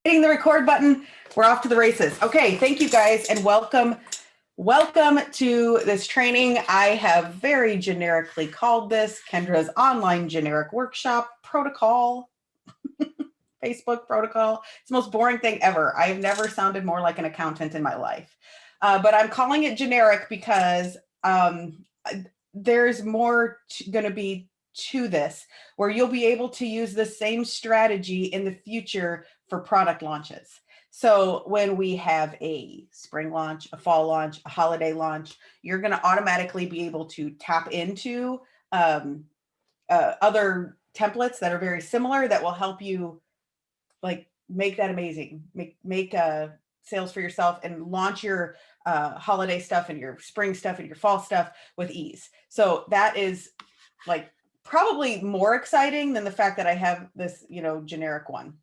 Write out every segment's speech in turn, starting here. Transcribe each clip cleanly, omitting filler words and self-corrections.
Hitting the record button. We're off to the races. Okay, thank you guys and welcome. Welcome to this training. I have very generically called this Kendra's online generic workshop protocol. Facebook protocol. It's the most boring thing ever. I have never sounded more like an accountant in my life. But I'm calling it generic because there's more going to be to this, where you'll be able to use the same strategy in the future for product launches. So when we have a spring launch, a fall launch, a holiday launch, you're going to automatically be able to tap into other templates that are very similar that will help you like make that amazing, make sales for yourself and launch your holiday stuff and your spring stuff and your fall stuff with ease. So that is like probably more exciting than the fact that I have this, generic one.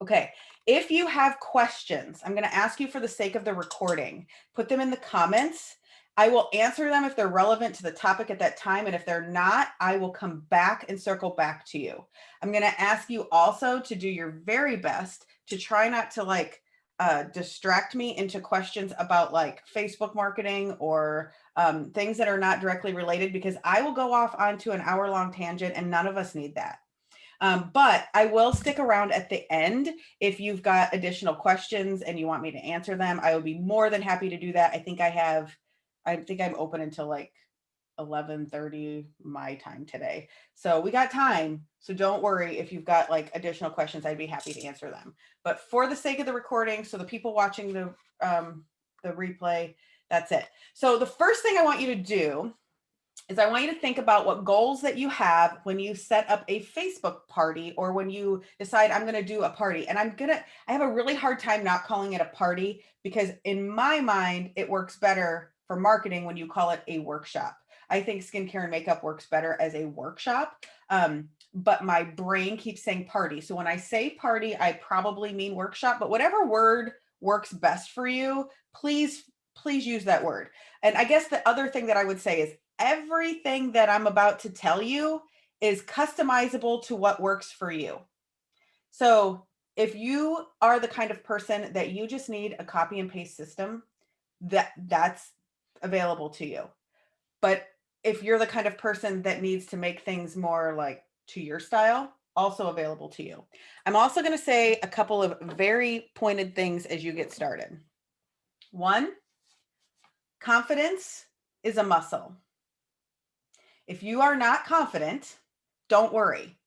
Okay, if you have questions, I'm going to ask you for the sake of the recording, put them in the comments. I will answer them if they're relevant to the topic at that time. And if they're not, I will come back and circle back to you. I'm going to ask you also to do your very best to try not to distract me into questions about like Facebook marketing or things that are not directly related, because I will go off onto an hour-long tangent and none of us need that. But I will stick around at the end. If you've got additional questions and you want me to answer them, I will be more than happy to do that. I think I'm open until like 11:30 my time today. So we got time. So don't worry if you've got like additional questions, I'd be happy to answer them. But for the sake of the recording, so the people watching the replay, that's it. So the first thing I want you to do is I want you to think about what goals that you have when you set up a Facebook party or when you decide I'm going to do a party. And I have a really hard time not calling it a party because in my mind, it works better for marketing when you call it a workshop. I think skincare and makeup works better as a workshop, but my brain keeps saying party. So when I say party, I probably mean workshop, but whatever word works best for you, please use that word. And I guess the other thing that I would say is everything that I'm about to tell you is customizable to what works for you. So if you are the kind of person that you just need a copy and paste system, that's available to you. But if you're the kind of person that needs to make things more like to your style, also available to you. I'm also going to say a couple of very pointed things as you get started. One, confidence is a muscle. If you are not confident, don't worry.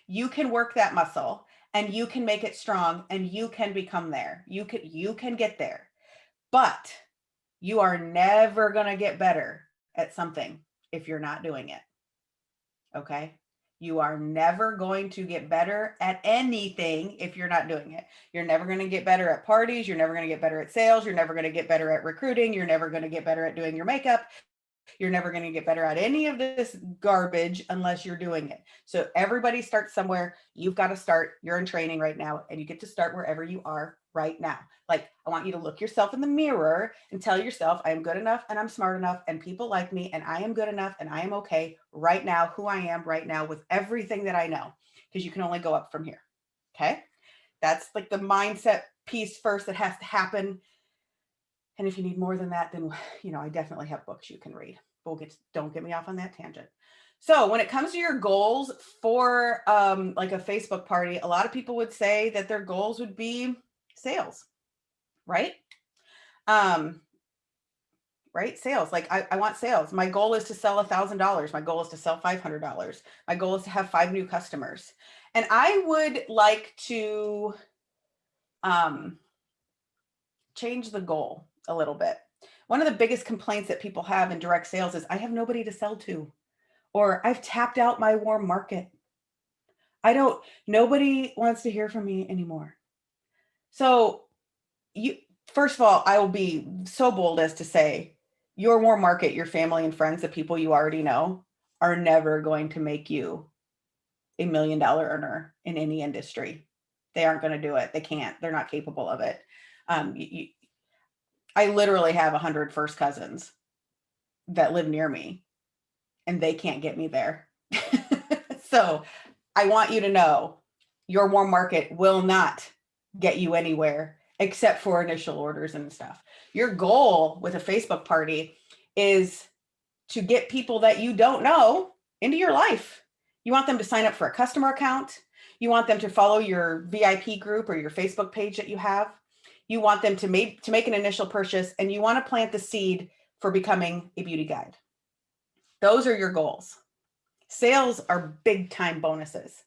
You can work that muscle and you can make it strong and you can become there. You can get there, but you are never going to get better at something if you're not doing it. Okay. You are never going to get better at anything if you're not doing it. You're never going to get better at parties. You're never going to get better at sales. You're never going to get better at recruiting. You're never going to get better at doing your makeup. You're never going to get better at any of this garbage unless you're doing it. So everybody starts somewhere. You've got to start. You're in training right now and you get to start wherever you are right now. Like, I want you to look yourself in the mirror and tell yourself, I am good enough and I'm smart enough and people like me and I am good enough and I am okay right now, who I am right now with everything that I know, because you can only go up from here. Okay. That's like the mindset piece first that has to happen. And if you need more than that, then, I definitely have books you can read. Don't get me off on that tangent. So when it comes to your goals for like a Facebook party, a lot of people would say that their goals would be sales, right? Right? Sales. Like I want sales. My goal is to sell $1,000. My goal is to sell $500. My goal is to have 5 new customers. And I would like to change the goal a little bit. One of the biggest complaints that people have in direct sales is I have nobody to sell to, or I've tapped out my warm market. Nobody wants to hear from me anymore. So first of all, I will be so bold as to say your warm market, your family and friends, the people you already know, are never going to make you $1 million earner in any industry. They aren't going to do it. They can't. They're not capable of it. I literally have 100 first cousins that live near me, and they can't get me there. So I want you to know your warm market will not get you anywhere except for initial orders and stuff. Your goal with a Facebook party is to get people that you don't know into your life. You want them to sign up for a customer account. You want them to follow your VIP group or your Facebook page that you have. You want them to make an initial purchase, and you want to plant the seed for becoming a beauty guide. Those are your goals. Sales are big time bonuses.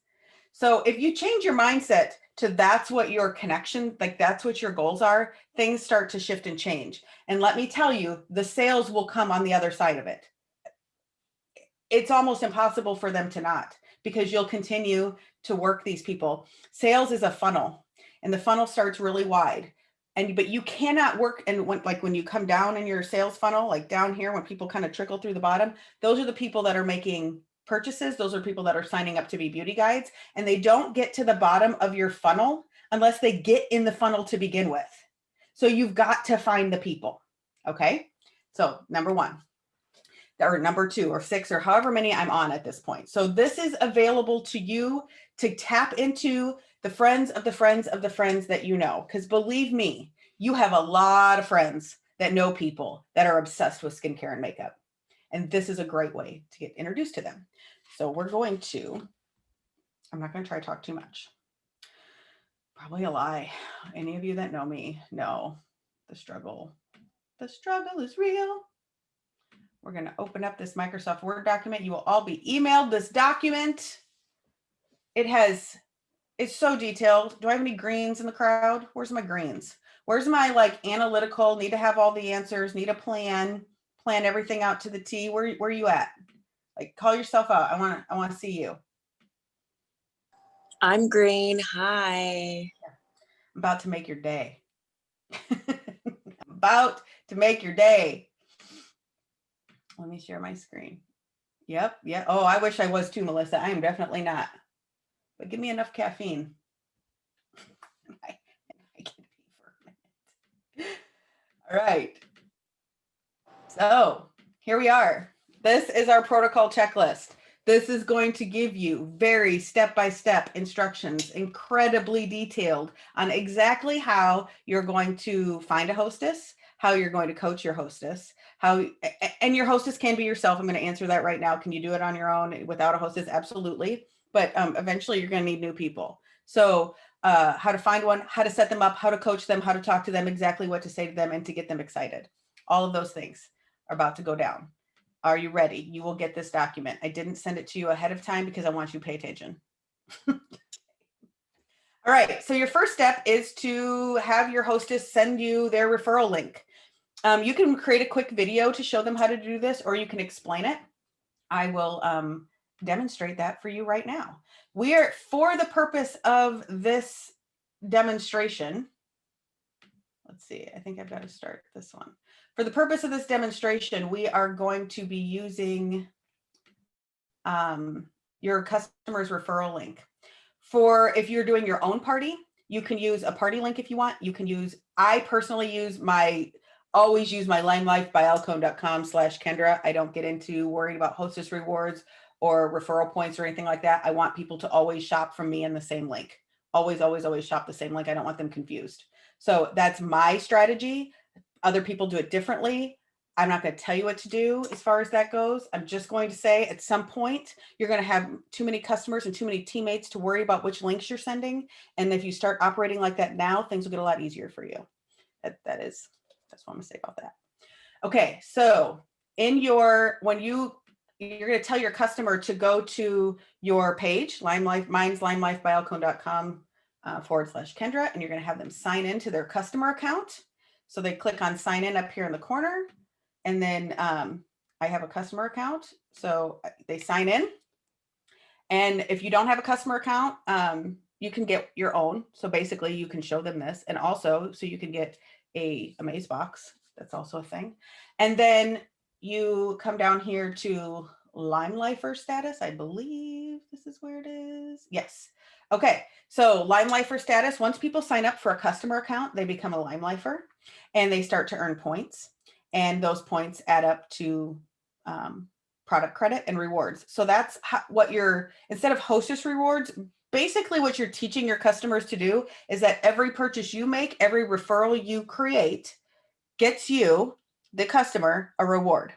So if you change your mindset to that's what your connection, like that's what your goals are, things start to shift and change. And let me tell you, the sales will come on the other side of it. It's almost impossible for them to not, because you'll continue to work these people. Sales is a funnel, and the funnel starts really wide. But you cannot work, and when you come down in your sales funnel, like down here, when people kind of trickle through the bottom, those are the people that are making purchases. Those are people that are signing up to be beauty guides, and they don't get to the bottom of your funnel unless they get in the funnel to begin with. So you've got to find the people. Okay. So number one, or number two, or six, or however many I'm on at this point. So this is available to you to tap into the friends of the friends of the friends that you know. Because believe me, you have a lot of friends that know people that are obsessed with skincare and makeup. And this is a great way to get introduced to them. So I'm not going to try to talk too much. Probably a lie. Any of you that know me know the struggle. The struggle is real. We're going to open up this Microsoft Word document. You will all be emailed this document. It's so detailed. Do I have any greens in the crowd? Where's my greens? Where's my analytical, need to have all the answers, need a plan everything out to the T? Where are you at? Call yourself out. I want to see you. I'm green. Hi. I'm about to make your day. About to make your day. Let me share my screen. Yep. Yeah. Oh, I wish I was too, Melissa. I am definitely not. But give me enough caffeine. I can be for a minute. All right. So here we are. This is our protocol checklist. This is going to give you very step-by-step instructions, incredibly detailed on exactly how you're going to find a hostess, how you're going to coach your hostess, and your hostess can be yourself. I'm going to answer that right now. Can you do it on your own without a hostess? Absolutely. But eventually you're going to need new people. So how to find one, how to set them up, how to coach them, how to talk to them, exactly what to say to them, and to get them excited. All of those things are about to go down. Are you ready? You will get this document. I didn't send it to you ahead of time because I want you to pay attention. All right. So your first step is to have your hostess send you their referral link. You can create a quick video to show them how to do this, or you can explain it. I will demonstrate that for you right now. We are, for the purpose of this demonstration, let's see, I think I've got to start this one. For the purpose of this demonstration, we are going to be using your customer's referral link. For if you're doing your own party, you can use a party link if you want. You can use, I personally always use my LimeLife by alcone.com/Kendra. I don't get into worrying about hostess rewards or referral points or anything like that. I want people to always shop from me in the same link. Always, always, always shop the same link. I don't want them confused. So that's my strategy. Other people do it differently. I'm not going to tell you what to do as far as that goes. I'm just going to say at some point, you're going to have too many customers and too many teammates to worry about which links you're sending. And if you start operating like that now, things will get a lot easier for you. That's what I'm going to say about that. Okay. So you're going to tell your customer to go to your page, LimeLife, mine's LimeLife by alcone.com /Kendra, and you're going to have them sign in to their customer account. So they click on sign in up here in the corner. And then I have a customer account. So they sign in. And if you don't have a customer account, you can get your own. So basically you can show them this. And also, so you can get a Amaze box. That's also a thing. And then you come down here to LimeLifer status. I believe this is where it is. Yes. Okay. So LimeLifer status, once people sign up for a customer account, they become a LimeLifer and they start to earn points. And those points add up to product credit and rewards. So that's what you're, instead of hostess rewards, basically what you're teaching your customers to do is that every purchase you make, every referral you create gets you, the customer, a reward.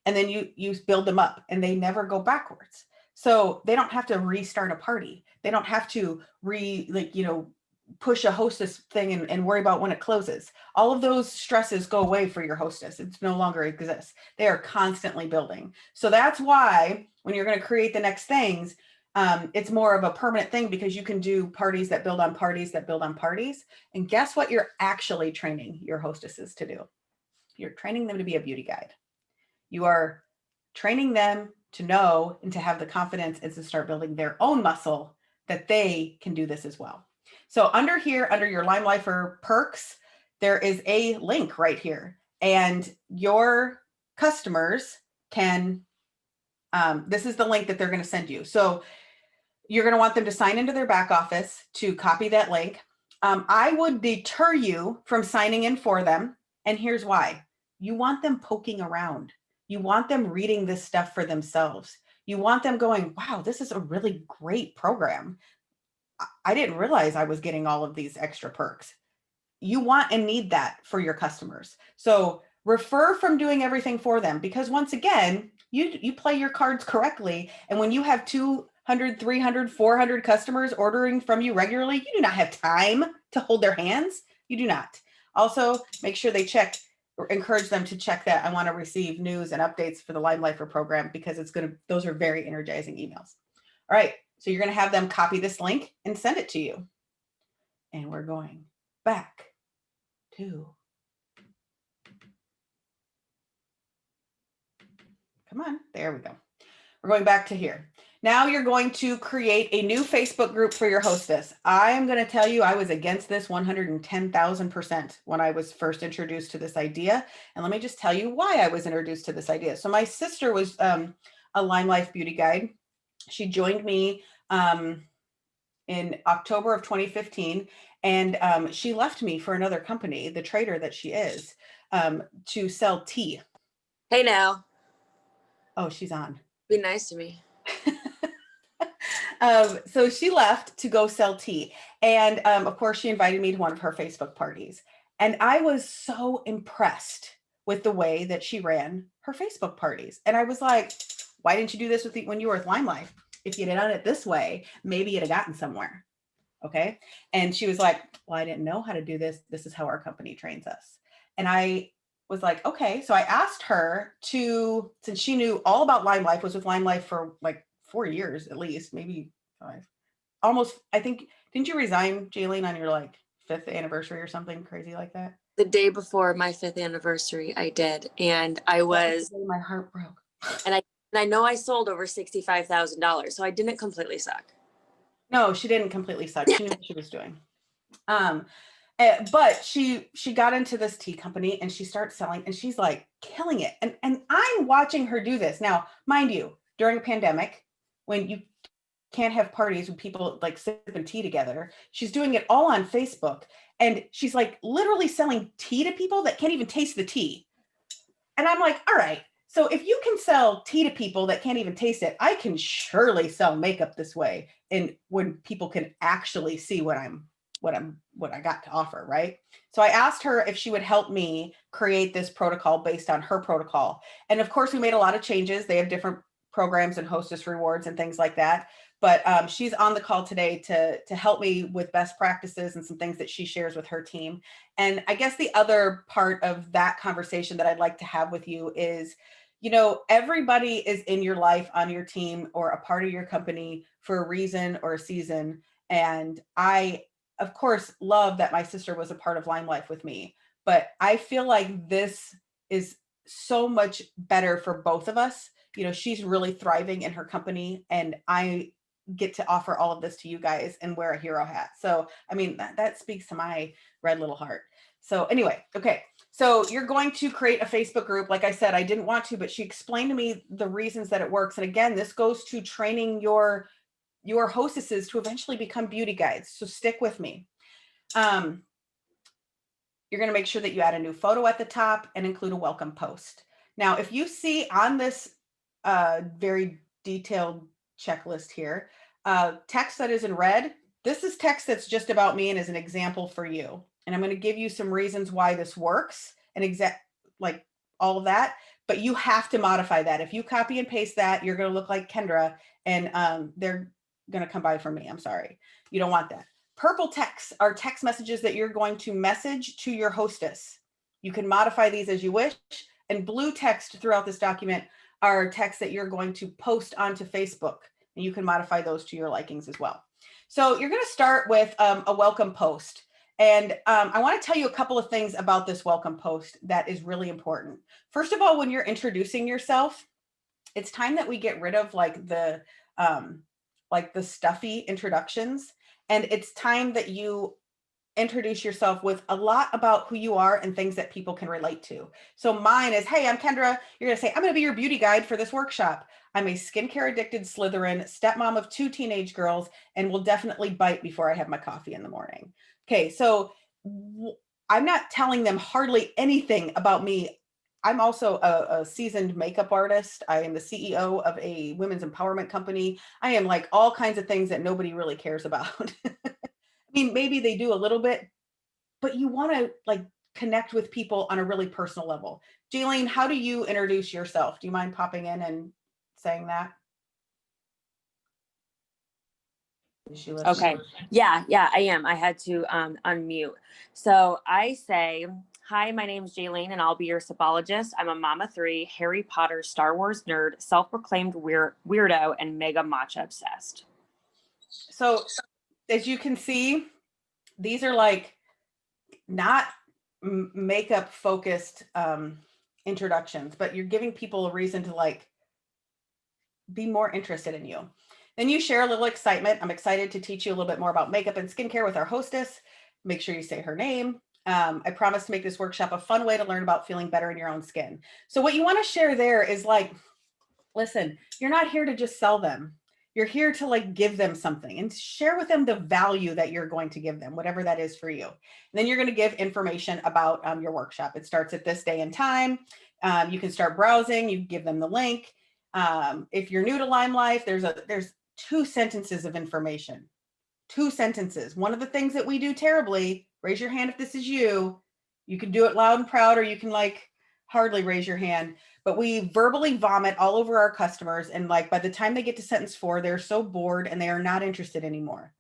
And then you build them up and they never go backwards. So they don't have to restart a party. They don't have to push a hostess thing and worry about when it closes. All of those stresses go away for your hostess. It's no longer exists. They are constantly building. So that's why when you're going to create the next things, it's more of a permanent thing because you can do parties that build on parties that build on parties. And guess what you're actually training your hostesses to do? You're training them to be a beauty guide. You are training them to know and to have the confidence and to start building their own muscle that they can do this as well. So under here, under your LimeLifer perks, there is a link right here. And your customers can, this is the link that they're going to send you. So you're going to want them to sign into their back office to copy that link. I would deter you from signing in for them. And here's why. You want them poking around. You want them reading this stuff for themselves. You want them going, wow, this is a really great program. I didn't realize I was getting all of these extra perks. You want and need that for your customers. So refer from doing everything for them, because once again, you play your cards correctly. And when you have 200, 300, 400 customers ordering from you regularly, you do not have time to hold their hands. You do not. Also, make sure they check or encourage them to check that I want to receive news and updates for the LimeLifer program, because those are very energizing emails. All right. So you're going to have them copy this link and send it to you. And we're going back to, come on, there we go. We're going back to here. Now you're going to create a new Facebook group for your hostess. I am going to tell you, I was against this 110,000% when I was first introduced to this idea. And let me just tell you why I was introduced to this idea. So my sister was a LimeLife beauty guide. She joined me in October of 2015. And she left me for another company, the trader that she is, to sell tea. Hey now. Oh, she's on. Be nice to me. So she left to go sell tea. And of course, she invited me to one of her Facebook parties. And I was so impressed with the way that she ran her Facebook parties. And I was like, why didn't you do this when you were with LimeLife? If you'd have done it this way, maybe you'd have gotten somewhere. Okay. And she was like, well, I didn't know how to do this. This is how our company trains us. And I was like, okay. So I asked her to, since she knew all about LimeLife, was with LimeLife for like 4 years at least, maybe 5. Almost, I think, didn't you resign, Jaylene, on your like 5th anniversary or something crazy like that? The day before my 5th anniversary, I did. And I was, my heart broke. and I know I sold over $65,000. So I didn't completely suck. No, she didn't completely suck. She knew what she was doing. But she got into this tea company and she starts selling and she's like killing it. And I'm watching her do this. Now, mind you, during a pandemic, when you can't have parties with people like sipping tea together, she's doing it all on Facebook. And she's like literally selling tea to people that can't even taste the tea. And I'm like, all right, so if you can sell tea to people that can't even taste it, I can surely sell makeup this way. And when people can actually see what I got to offer, right? So I asked her if she would help me create this protocol based on her protocol. And of course, we made a lot of changes. They have different programs and hostess rewards and things like that. But she's on the call today to help me with best practices and some things that she shares with her team. And I guess the other part of that conversation that I'd like to have with you is, everybody is in your life, on your team, or a part of your company for a reason or a season. And I, of course, love that my sister was a part of LimeLife with me. But I feel like this is so much better for both of us. She's really thriving in her company, and I get to offer all of this to you guys and wear a hero hat. So, I mean, that speaks to my red little heart. So anyway, okay. So you're going to create a Facebook group. Like I said, I didn't want to, but she explained to me the reasons that it works. And again, this goes to training your hostesses to eventually become beauty guides. So stick with me. You're going to make sure that you add a new photo at the top and include a welcome post. Now, if you see on this very detailed checklist here. Text that is in red, this is text that's just about me and is an example for you. And I'm going to give you some reasons why this works and like all of that, but you have to modify that. If you copy and paste that, you're going to look like Kendra, and they're going to come by from me. I'm sorry. You don't want that. Purple texts are text messages that you're going to message to your hostess. You can modify these as you wish. And blue text throughout this document are texts that you're going to post onto Facebook, and you can modify those to your likings as well. So you're going to start with a welcome post. And I want to tell you a couple of things about this welcome post that is really important. First of all, when you're introducing yourself, it's time that we get rid of like the stuffy introductions. And it's time that you introduce yourself with a lot about who you are and things that people can relate to. So mine is, hey, I'm Kendra. You're going to say, I'm going to be your beauty guide for this workshop. I'm a skincare addicted Slytherin, stepmom of 2 teenage girls, and will definitely bite before I have my coffee in the morning. Okay, so I'm not telling them hardly anything about me. I'm also a seasoned makeup artist. I am the CEO of a women's empowerment company. I am like all kinds of things that nobody really cares about. I mean, maybe they do a little bit, but you want to like connect with people on a really personal level. Jaylene, how do you introduce yourself? Do you mind popping in and saying that? Is she listening? Okay. Yeah, I am. I had to unmute. So I say, hi, my name's Jaylene, and I'll be your sopologist. I'm a mama 3, Harry Potter, Star Wars nerd, self-proclaimed weirdo, and mega matcha obsessed. So as you can see, these are like not makeup focused introductions, but you're giving people a reason to like be more interested in you. Then you share a little excitement. I'm excited to teach you a little bit more about makeup and skincare with our hostess. Make sure you say her name. I promise to make this workshop a fun way to learn about feeling better in your own skin. So what you want to share there is like, listen, you're not here to just sell them. You're here to like give them something and share with them the value that you're going to give them, whatever that is for you. And then you're going to give information about your workshop. It starts at this day and time. You can start browsing. You give them the link. If you're new to LimeLife, there's 2 sentences of information. 2 sentences. One of the things that we do terribly, raise your hand if this is you. You can do it loud and proud, or you can like hardly raise your hand, but we verbally vomit all over our customers. And like by the time they get to sentence 4, they're so bored and they are not interested anymore.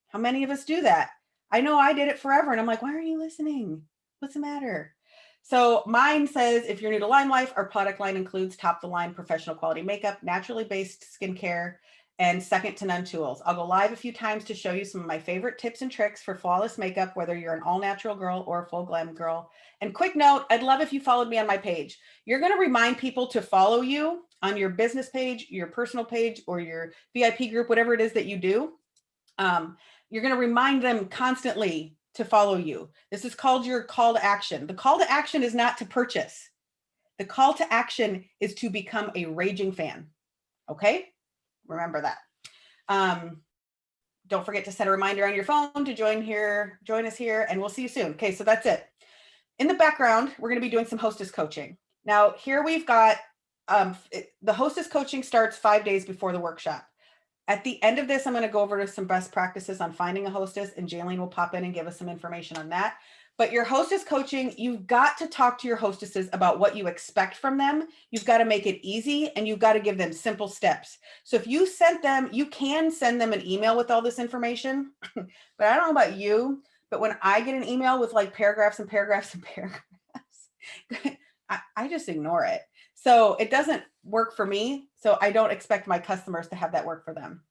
How many of us do that? I know I did it forever. And I'm like, why aren't you listening? What's the matter? So mine says, if you're new to LimeLife, our product line includes top of the line professional quality makeup, naturally based skincare, and second to none tools. I'll go live a few times to show you some of my favorite tips and tricks for flawless makeup, whether you're an all natural girl or a full glam girl. And quick note, I'd love if you followed me on my page. You're going to remind people to follow you on your business page, your personal page, or your VIP group, whatever it is that you do. You're going to remind them constantly to follow you. This is called your call to action. The call to action is not to purchase. The call to action is to become a raging fan. Okay? Remember that. Don't forget to set a reminder on your phone to join us here, and we'll see you soon. Okay, so that's it. In the background, we're going to be doing some hostess coaching. Now, here we've got the hostess coaching starts 5 days before the workshop. At the end of this, I'm going to go over to some best practices on finding a hostess, and Jaylene will pop in and give us some information on that. But your hostess coaching, you've got to talk to your hostesses about what you expect from them. You've got to make it easy, and you've got to give them simple steps. So if you can send them an email with all this information, but I don't know about you, but when I get an email with like paragraphs and paragraphs and paragraphs, I just ignore it. So it doesn't work for me. So I don't expect my customers to have that work for them.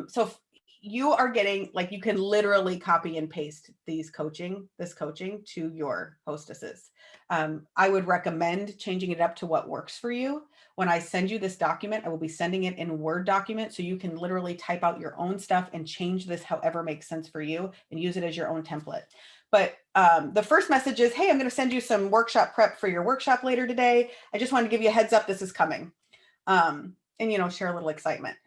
So you are getting, like, you can literally copy and paste this coaching to your hostesses. I would recommend changing it up to what works for you. When I send you this document, I will be sending it in Word document, so you can literally type out your own stuff and change this however makes sense for you and use it as your own template. But the first message is, hey, I'm going to send you some workshop prep for your workshop later today. I just wanted to give you a heads up, this is coming. And, share a little excitement.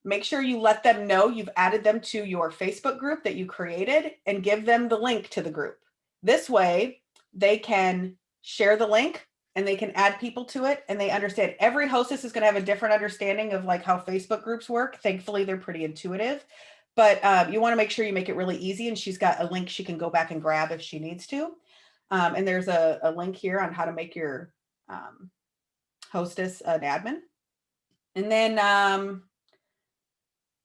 Make sure you let them know you've added them to your Facebook group that you created, and give them the link to the group. This way they can share the link and they can add people to it, and they understand. Every hostess is going to have a different understanding of like how Facebook groups work. Thankfully, they're pretty intuitive, but you want to make sure you make it really easy. And she's got a link she can go back and grab if she needs to. And there's a link here on how to make your hostess an admin. And then,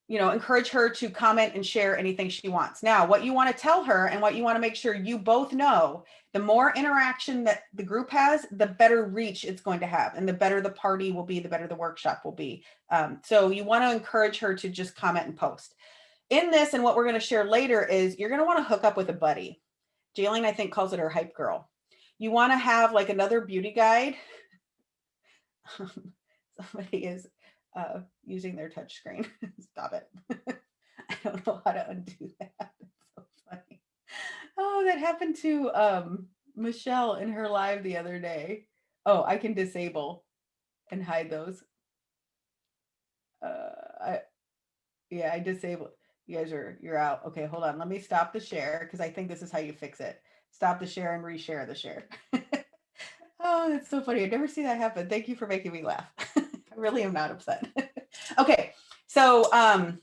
encourage her to comment and share anything she wants. Now, what you want to tell her and what you want to make sure you both know, the more interaction that the group has, the better reach it's going to have. And the better the party will be, the better the workshop will be. So you want to encourage her to just comment and post. In this, and what we're going to share later is you're going to want to hook up with a buddy. Jaylene, I think, calls it her hype girl. You want to have like another beauty guide. Somebody is using their touch screen. Stop it. I don't know how to undo that. It's so funny. Oh, that happened to Michelle in her live the other day. Oh, I can disable and hide those. I disabled. You're out. Okay, hold on. Let me stop the share because I think this is how you fix it. Stop the share and reshare the share. Oh, that's so funny. I never see that happen. Thank you for making me laugh. I really am not upset. Okay, so I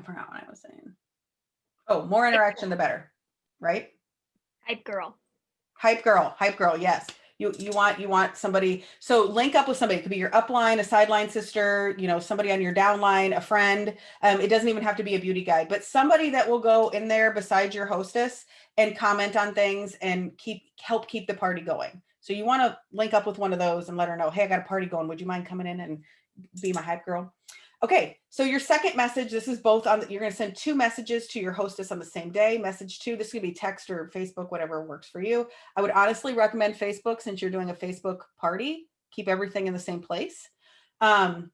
forgot what I was saying. Oh, more interaction, the better, right? Hype girl. Hype girl. Yes. You want somebody. So link up with somebody. It could be your upline, a sideline sister, somebody on your downline, a friend. It doesn't even have to be a beauty guide, but somebody that will go in there beside your hostess and comment on things and help keep the party going. So you want to link up with one of those and let her know, hey, I got a party going. Would you mind coming in and be my hype girl? Okay, so your second message, this is both on, you're going to send 2 messages to your hostess on the same day. Message 2, this is going to be text or Facebook, whatever works for you. I would honestly recommend Facebook since you're doing a Facebook party. Keep everything in the same place. And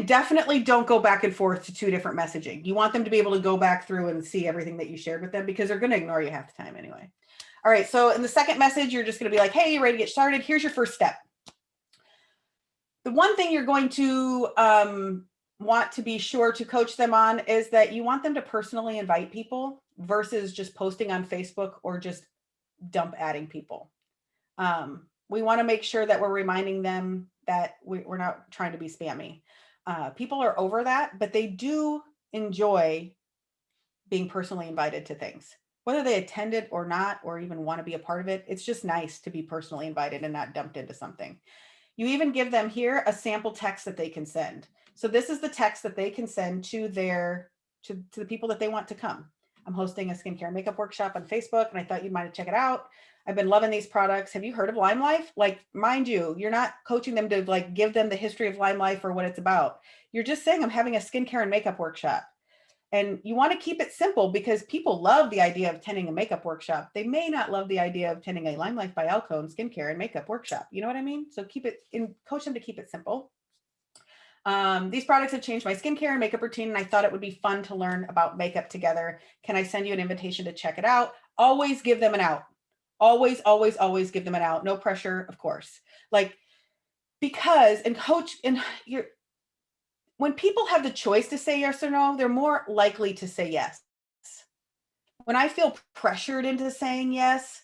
definitely don't go back and forth to 2 different messaging. You want them to be able to go back through and see everything that you shared with them because they're going to ignore you half the time anyway. All right, so in the second message, you're just going to be like, hey, you ready to get started? Here's your first step. The one thing you're going to want to be sure to coach them on is that you want them to personally invite people versus just posting on Facebook or just dump adding people. We want to make sure that we're reminding them that we're not trying to be spammy. People are over that, but they do enjoy being personally invited to things. Whether they attend it or not, or even want to be a part of it, it's just nice to be personally invited and not dumped into something. You even give them here a sample text that they can send. So this is the text that they can send to the people that they want to come. I'm hosting a skincare and makeup workshop on Facebook, and I thought you might check it out. I've been loving these products. Have you heard of LimeLife? Like, mind you, you're not coaching them to like give them the history of LimeLife or what it's about. You're just saying I'm having a skincare and makeup workshop. And you want to keep it simple because people love the idea of attending a makeup workshop. They may not love the idea of attending a LimeLife by Alcone skincare and makeup workshop. You know what I mean? So coach them to keep it simple. These products have changed my skincare and makeup routine, and I thought it would be fun to learn about makeup together. Can I send you an invitation to check it out? Always give them an out. Always, always, always give them an out. No pressure, of course. When people have the choice to say yes or no, they're more likely to say yes. When I feel pressured into saying yes,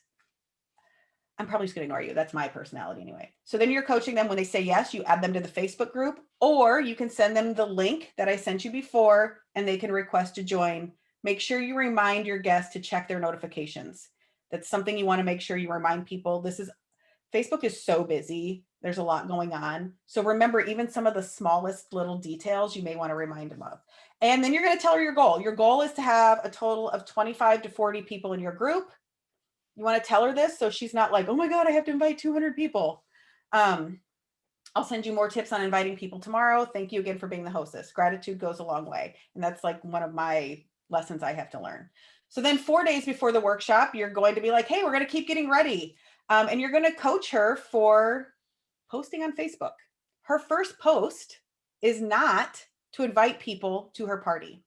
I'm probably just going to ignore you. That's my personality anyway. So then you're coaching them when they say yes, you add them to the Facebook group, or you can send them the link that I sent you before and they can request to join. Make sure you remind your guests to check their notifications. That's something you want to make sure you remind people. Facebook is so busy. There's a lot going on. So remember, even some of the smallest little details you may want to remind them of. And then you're going to tell her your goal. Your goal is to have a total of 25 to 40 people in your group. You want to tell her this so she's not like, oh my God, I have to invite 200 people. I'll send you more tips on inviting people tomorrow. Thank you again for being the hostess. Gratitude goes a long way. And that's like one of my lessons I have to learn. So then 4 days before the workshop, you're going to be like, hey, we're going to keep getting ready. And you're going to coach her for posting on Facebook. Her first post is not to invite people to her party.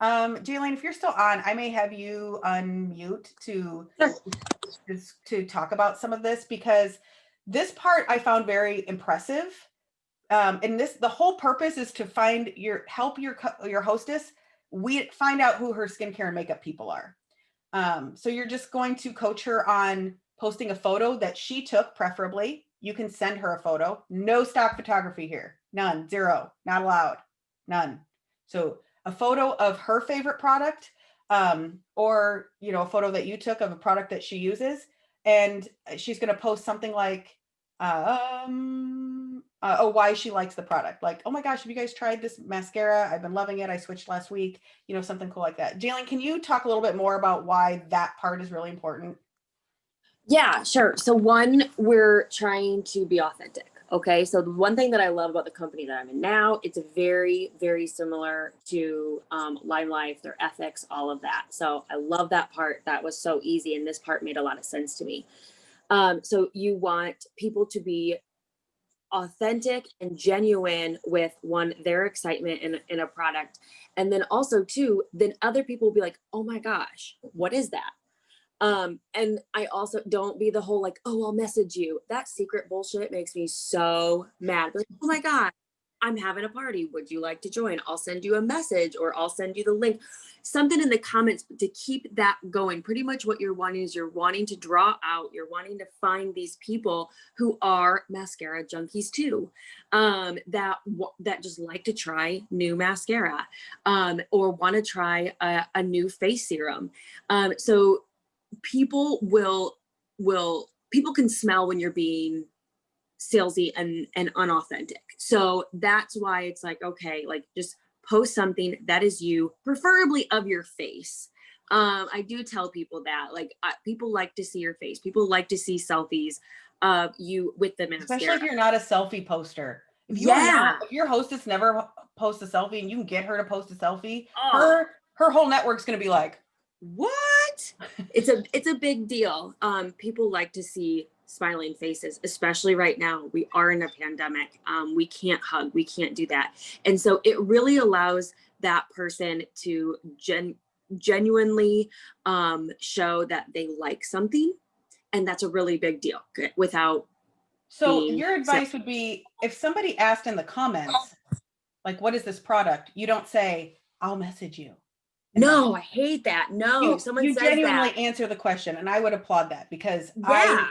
Jaylene, if you're still on, I may have you unmute to talk about some of this because this part I found very impressive. And the whole purpose is to help your hostess. We find out who her skincare and makeup people are. So you're just going to coach her on posting a photo that she took, preferably. You can send her a photo. No stock photography here. None. Zero. Not allowed. None. So a photo of her favorite product, or a photo that you took of a product that she uses, and she's going to post something like, why she likes the product. Like, oh my gosh, have you guys tried this mascara? I've been loving it. I switched last week. Something cool like that. Jalen, can you talk a little bit more about why that part is really important? Yeah, sure. So one, we're trying to be authentic. Okay. So the one thing that I love about the company that I'm in now, it's very, very similar to LimeLife, their ethics, all of that. So I love that part. That was so easy. And this part made a lot of sense to me. So you want people to be authentic and genuine with one, their excitement in a product. And then also two, then other people will be like, oh my gosh, what is that? And I also don't be the whole like, oh, I'll message you. That secret bullshit makes me so mad. Like, oh my God, I'm having a party. Would you like to join? I'll send you a message or I'll send you the link. Something in the comments to keep that going. Pretty much what you're wanting is you're wanting to draw out, you're wanting to find these people who are mascara junkies too, that just like to try new mascara, or want to try a new face serum. So people can smell when you're being salesy and unauthentic. So that's why it's like, okay, like just post something that is you, preferably of your face. I do tell people that, like, people like to see your face. People like to see selfies of you with the Especially mascara. if you're not a selfie poster. Yeah. If your hostess never posts a selfie and you can get her to post a selfie, Oh, her whole network's going to be like, what? It's a big deal. People like to see smiling faces, especially right now. We are in a pandemic. We can't hug, we can't do that. And so it really allows that person to genuinely show that they like something. And that's a really big deal without so being. your advice would be, if somebody asked in the comments, like, what is this product? You don't say, I'll message you. No, I hate that. No, if someone You says genuinely that. answer the question, and I would applaud that, because Yeah.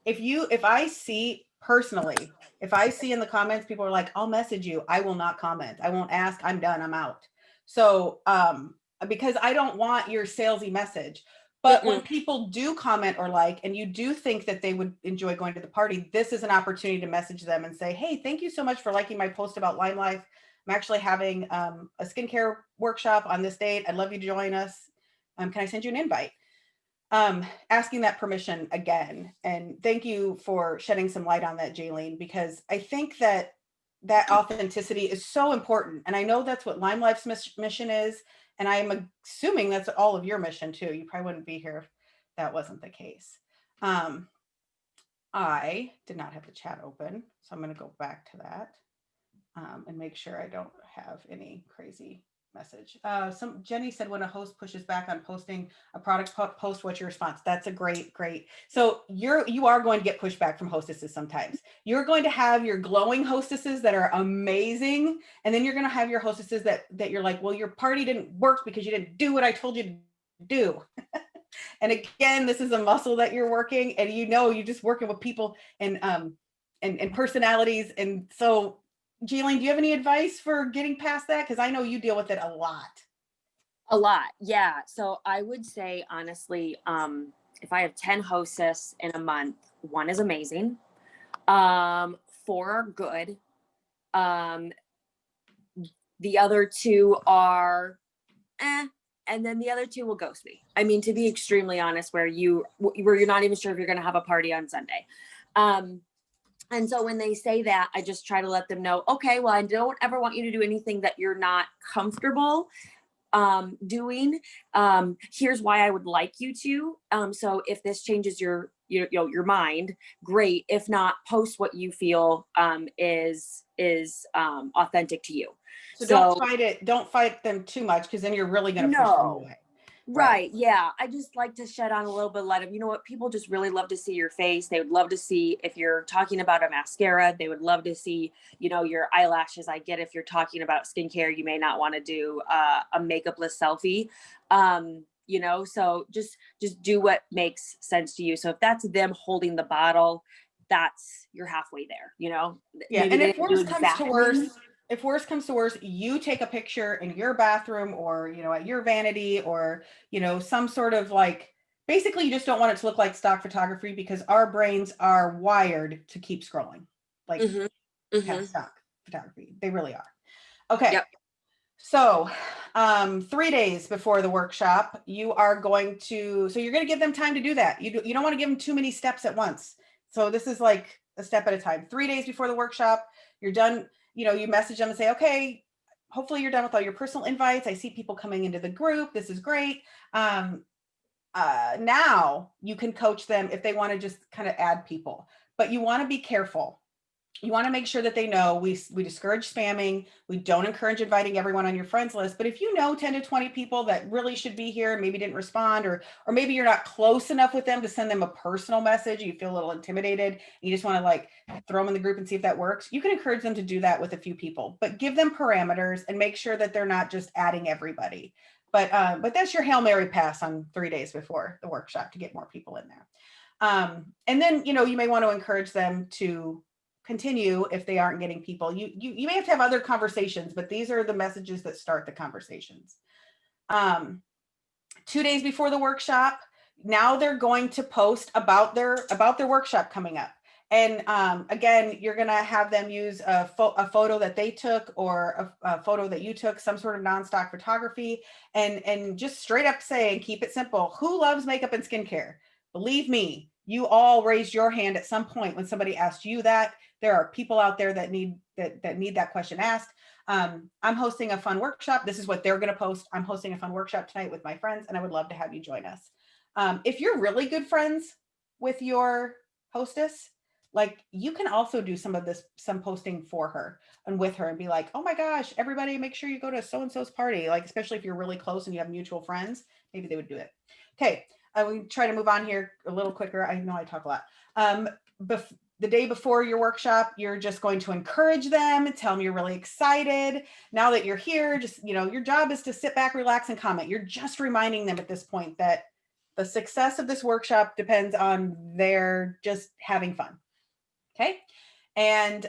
if I see personally, if I see in the comments people are like, I'll message you, I will not comment. I won't ask. I'm done. I'm out. So because I don't want your salesy message. But when Mm-mm. people do comment or like, and you do think that they would enjoy going to the party, this is an opportunity to message them and say, hey, thank you so much for liking my post about LimeLife. I'm actually having a skincare workshop on this date. I'd love you to join us. Can I send you an invite? Asking that permission again. And thank you for shedding some light on that, Jaylene, because I think that authenticity is so important. And I know that's what LimeLife's mission is. And I'm assuming that's all of your mission too. You probably wouldn't be here if that wasn't the case. I did not have the chat open, so I'm going to go back to that and make sure I don't have any crazy message. Jenny said, when a host pushes back on posting a product post, what's your response? That's a great. So you are going to get pushback from hostesses sometimes. You're going to have your glowing hostesses that are amazing, and then you're going to have your hostesses that you're like, well, your party didn't work because you didn't do what I told you to do. And again, this is a muscle that you're working, and you're just working with people and personalities. And so, Jaylene, do you have any advice for getting past that? Because I know you deal with it a lot. A lot. Yeah. So I would say, honestly, if I have 10 hostess in a month, one is amazing. Four are good. The other two are and then the other two will ghost me. I mean, to be extremely honest, where you're not even sure if you're going to have a party on Sunday. And so when they say that, I just try to let them know, okay, well, I don't ever want you to do anything that you're not comfortable doing. Here's why I would like you to. So if this changes your mind, great. If not, post what you feel is authentic to you. So don't fight them too much, because then you're really going to push them No. away. Right. Yeah. I just like to shed on a little bit of light of, you know what, people just really love to see your face. They would love to see if you're talking about a mascara. They would love to see, your eyelashes. I get if you're talking about skincare, you may not want to do a makeupless selfie. you know? So just do what makes sense to you. So if that's them holding the bottle, that's you're halfway there, you know? Yeah. Maybe And they didn't do exactly. if worse comes to worse, you take a picture in your bathroom or, you know, at your vanity or, you know, some sort of like, basically you just don't want it to look like stock photography because our brains are wired to keep scrolling, like Hmm. past Hmm. stock photography. They really are. Okay. Yep. So, 3 days before the workshop, you are going to, so you're going to give them time to do that. You don't want to give them too many steps at once. So this is like a step at a time. 3 days before the workshop, you're done. You know, you message them and say, okay, hopefully you're done with all your personal invites. I see people coming into the group. This is great. Um, now you can coach them if they want to just kind of add people, but you want to be careful. You want to make sure that they know we discourage spamming. We don't encourage inviting everyone on your friends list. But if you know 10 to 20 people that really should be here and maybe didn't respond, or maybe you're not close enough with them to send them a personal message, you feel a little intimidated, and you just want to like throw them in the group and see if that works, you can encourage them to do that with a few people, but give them parameters and make sure that they're not just adding everybody. But that's your Hail Mary pass on 3 days before the workshop to get more people in there. And then, you know, you may want to encourage them to continue if they aren't getting people. You may have to have other conversations, but these are the messages that start the conversations. 2 days before the workshop, now they're going to post about their workshop coming up. And again, you're going to have them use a photo that they took or a photo that you took, some sort of non-stock photography, and just straight up say, and keep it simple, who loves makeup and skincare? Believe me, you all raised your hand at some point when somebody asked you that. There are people out there that need that question asked. I'm hosting a fun workshop. This is what they're going to post. I'm hosting a fun workshop tonight with my friends, and I would love to have you join us. If you're really good friends with your hostess, like you can also do some posting for her and with her and be like, oh my gosh, everybody make sure you go to so-and-so's party. Like, especially if you're really close and you have mutual friends, maybe they would do it. Okay. We try to move on here a little quicker. I know I talk a lot. The day before your workshop, you're just going to encourage them, tell them you're really excited. Now that you're here, just, you know, your job is to sit back, relax, and comment. You're just reminding them at this point that the success of this workshop depends on their just having fun. Okay. And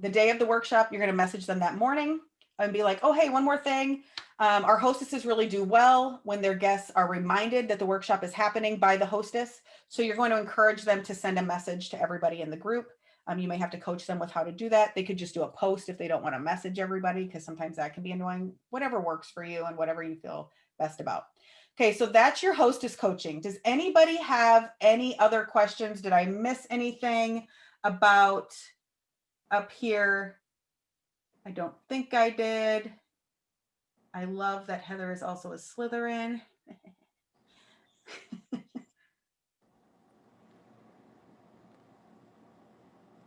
the day of the workshop, you're going to message them that morning and be like, oh, hey, one more thing. Our hostesses really do well when their guests are reminded that the workshop is happening by the hostess. So you're going to encourage them to send a message to everybody in the group. You may have to coach them with how to do that. They could just do a post if they don't want to message everybody, because sometimes that can be annoying. Whatever works for you and whatever you feel best about. Okay, so that's your hostess coaching. Does anybody have any other questions? Did I miss anything about up here? I don't think I did. I love that Heather is also a Slytherin.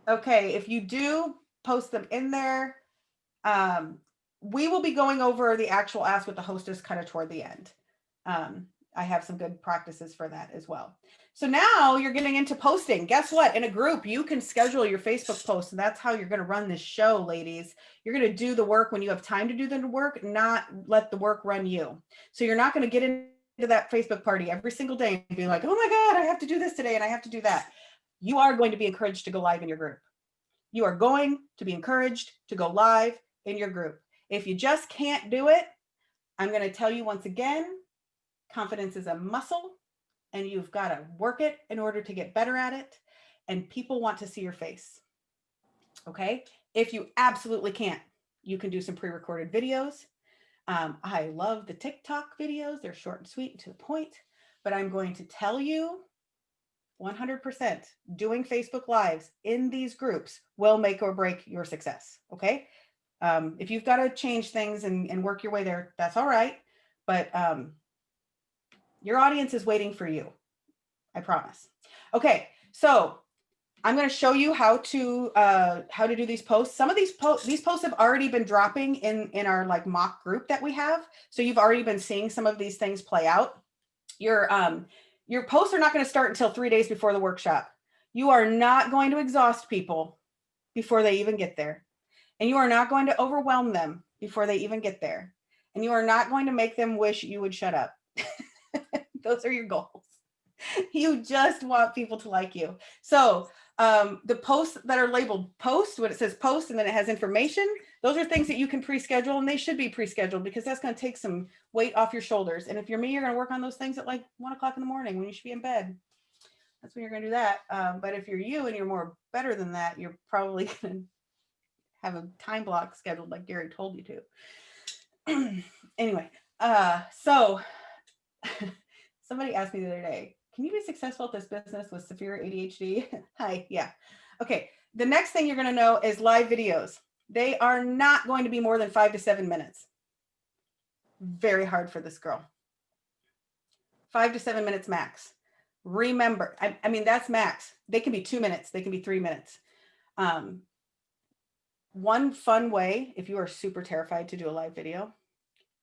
Okay, if you do post them in there, we will be going over the actual Ask with the Hostess kind of toward the end. I have some good practices for that as well. So now you're getting into posting. Guess what? In a group, you can schedule your Facebook posts, and that's how you're going to run this show, ladies. You're going to do the work when you have time to do the work, not let the work run you. So you're not going to get into that Facebook party every single day and be like, oh my God, I have to do this today and I have to do that. You are going to be encouraged to go live in your group. You are going to be encouraged to go live in your group. If you just can't do it, I'm going to tell you once again, confidence is a muscle and you've got to work it in order to get better at it. And people want to see your face. Okay. If you absolutely can't, you can do some pre-recorded videos. I love the TikTok videos. They're short and sweet and to the point, but I'm going to tell you 100% doing Facebook Lives in these groups will make or break your success. Okay. If you've got to change things and work your way there, that's all right. But your audience is waiting for you. I promise. Okay. So I'm going to show you how to do these posts. Some of these posts have already been dropping in our like mock group that we have. So you've already been seeing some of these things play out. Your posts are not going to start until 3 days before the workshop. You are not going to exhaust people before they even get there. And you are not going to overwhelm them before they even get there. and you are not going to make them wish you would shut up. Those are your goals. You just want people to like you. So the posts that are labeled post, when it says post and then it has information, those are things that you can pre-schedule, and they should be pre-scheduled because that's going to take some weight off your shoulders. And if you're me, you're going to work on those things at like 1 o'clock in the morning when you should be in bed. That's when you're going to do that. But if you're you and you're more better than that, you're probably going to have a time block scheduled like Gary told you to. Anyway, so somebody asked me the other day, can you be successful at this business with severe ADHD? Hi, yeah. Okay, the next thing you're going to know is live videos. They are not going to be more than 5 to 7 minutes. Very hard for this girl. 5 to 7 minutes max. Remember, I mean, that's max. They can be 2 minutes. They can be 3 minutes. One fun way, if you are super terrified to do a live video,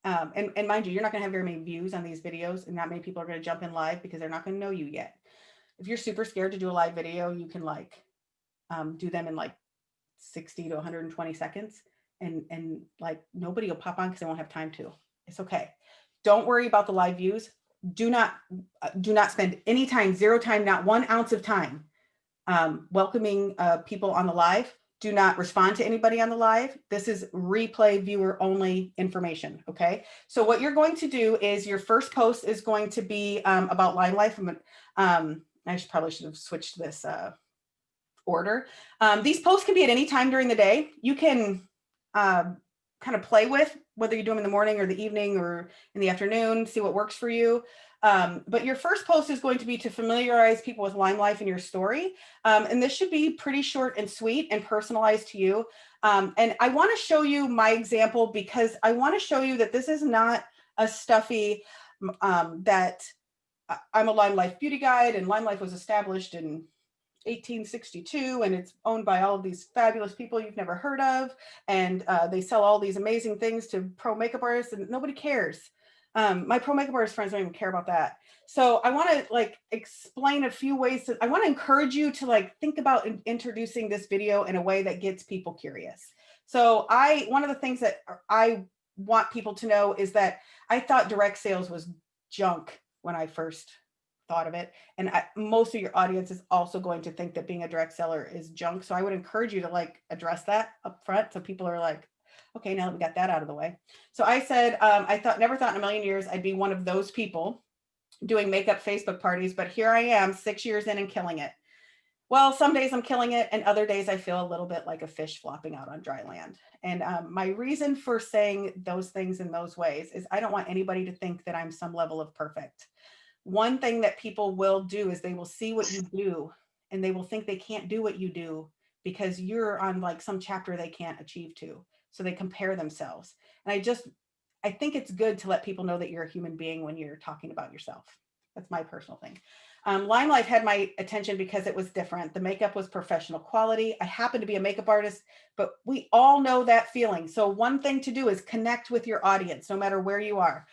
and mind you, you're not going to have very many views on these videos, and not many people are going to jump in live because they're not going to know you yet. If you're super scared to do a live video, you can like do them in like 60 to 120 seconds, and like nobody will pop on because they won't have time to. It's okay. Don't worry about the live views. Do not spend any time, zero time, not 1 ounce of time welcoming people on the live. Do not respond to anybody on the live. This is replay viewer only information. Okay. So what you're going to do is your first post is going to be about LimeLife. I probably should have switched this order. These posts can be at any time during the day. You can kind of play with whether you do them in the morning or the evening or in the afternoon, see what works for you. But your first post is going to be to familiarize people with LimeLife and your story. And this should be pretty short and sweet and personalized to you. And I want to show you my example because I want to show you that this is not a stuffy, that I'm a LimeLife beauty guide, and LimeLife was established in 1862 and it's owned by all of these fabulous people you've never heard of, and they sell all these amazing things to pro makeup artists, and nobody cares. My pro makeup artist friends don't even care about that. So I want to like explain a few ways I want to encourage you to like think about introducing this video in a way that gets people curious. So one of the things that I want people to know is that I thought direct sales was junk when I first thought of it. And most of your audience is also going to think that being a direct seller is junk. So I would encourage you to like address that up front. So people are like, okay, now that we got that out of the way. So I said, never thought in a million years I'd be one of those people doing makeup Facebook parties, but here I am 6 years in and killing it. Well, some days I'm killing it, and other days I feel a little bit like a fish flopping out on dry land. And my reason for saying those things in those ways is I don't want anybody to think that I'm some level of perfect. One thing that people will do is they will see what you do and they will think they can't do what you do because you're on like some chapter they can't achieve to. So they compare themselves. And I think it's good to let people know that you're a human being when you're talking about yourself. That's my personal thing. LimeLife had my attention because it was different. The makeup was professional quality. I happen to be a makeup artist, but we all know that feeling. So one thing to do is connect with your audience, no matter where you are.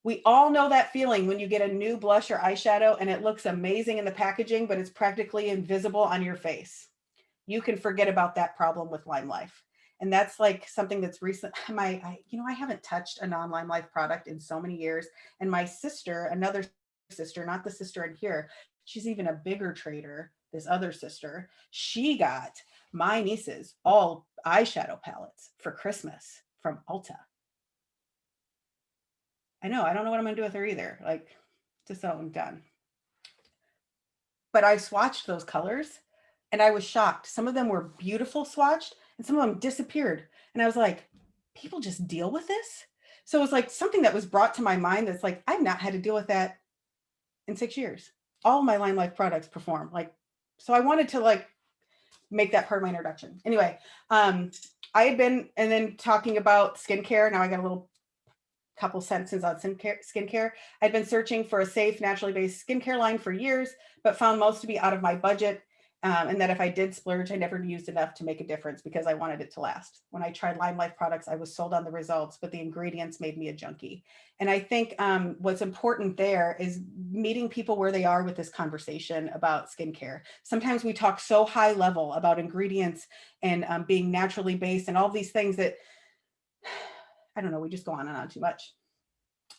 We all know that feeling when you get a new blush or eyeshadow and it looks amazing in the packaging, but it's practically invisible on your face. You can forget about that problem with LimeLife. And that's like something that's recent. I haven't touched a non-LimeLife product in so many years. And my sister, another sister, not the sister in here, she's even a bigger trader, this other sister, she got my nieces all eyeshadow palettes for Christmas from Ulta. I know, I don't know what I'm gonna do with her either. Like, just so I'm done. But I swatched those colors and I was shocked. Some of them were beautiful swatched and some of them disappeared. And I was like, people just deal with this? So it was like something that was brought to my mind that's like, I've not had to deal with that in 6 years. All of my LimeLife products perform. Like, so I wanted to like make that part of my introduction. Anyway, I had been, and then talking about skincare. Now I got a little couple sentences on skincare. I'd been searching for a safe, naturally based skincare line for years, but found most to be out of my budget. And that if I did splurge, I never used enough to make a difference because I wanted it to last. When I tried LimeLife products, I was sold on the results, but the ingredients made me a junkie. And I think what's important there is meeting people where they are with this conversation about skincare. Sometimes we talk so high level about ingredients and being naturally based and all these things that I don't know, we just go on and on too much.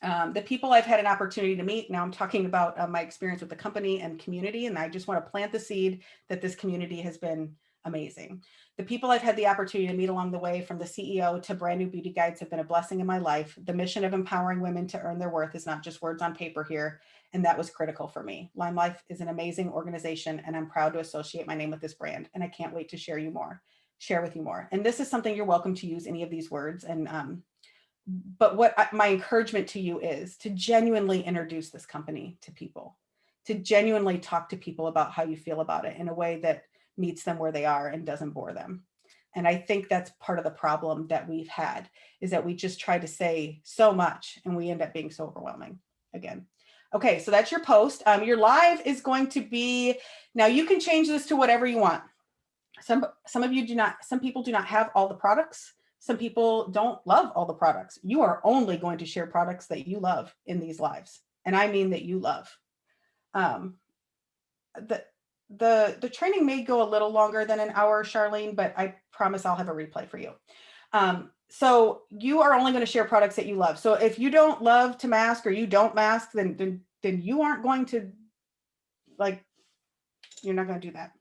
The people I've had an opportunity to meet, now I'm talking about my experience with the company and community, and I just want to plant the seed that this community has been amazing. The people I've had the opportunity to meet along the way, from the CEO to brand new beauty guides, have been a blessing in my life. The mission of empowering women to earn their worth is not just words on paper here, and that was critical for me. LimeLife is an amazing organization, and I'm proud to associate my name with this brand, and I can't wait to share with you more. And this is something you're welcome to use any of these words. And but my encouragement to you is to genuinely introduce this company to people, to genuinely talk to people about how you feel about it in a way that meets them where they are and doesn't bore them. And I think that's part of the problem that we've had, is that we just try to say so much and we end up being so overwhelming again. Okay, so that's your post. Your live is going to be, now you can change this to whatever you want. Some people do not have all the products. Some people don't love all the products. You are only going to share products that you love in these lives. And I mean that you love. The training may go a little longer than an hour, Charlene, but I promise I'll have a replay for you. So you are only going to share products that you love. So if you don't love to mask, or you don't mask, then you aren't going to, like, you're not going to do that.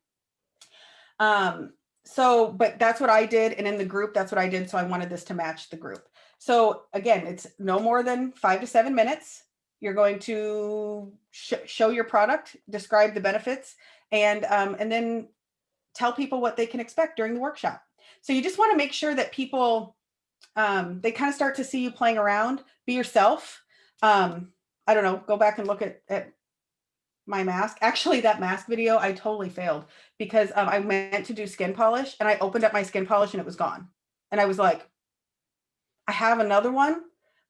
So, but that's what I did. And in the group, that's what I did. So I wanted this to match the group. So again, it's no more than 5 to 7 minutes. You're going to show your product, describe the benefits, and then tell people what they can expect during the workshop. So you just want to make sure that people, they kind of start to see you playing around, be yourself. I don't know, go back and look at my mask. Actually, that mask video, I totally failed, because I meant to do skin polish, and I opened up my skin polish and it was gone. And I was like, I have another one,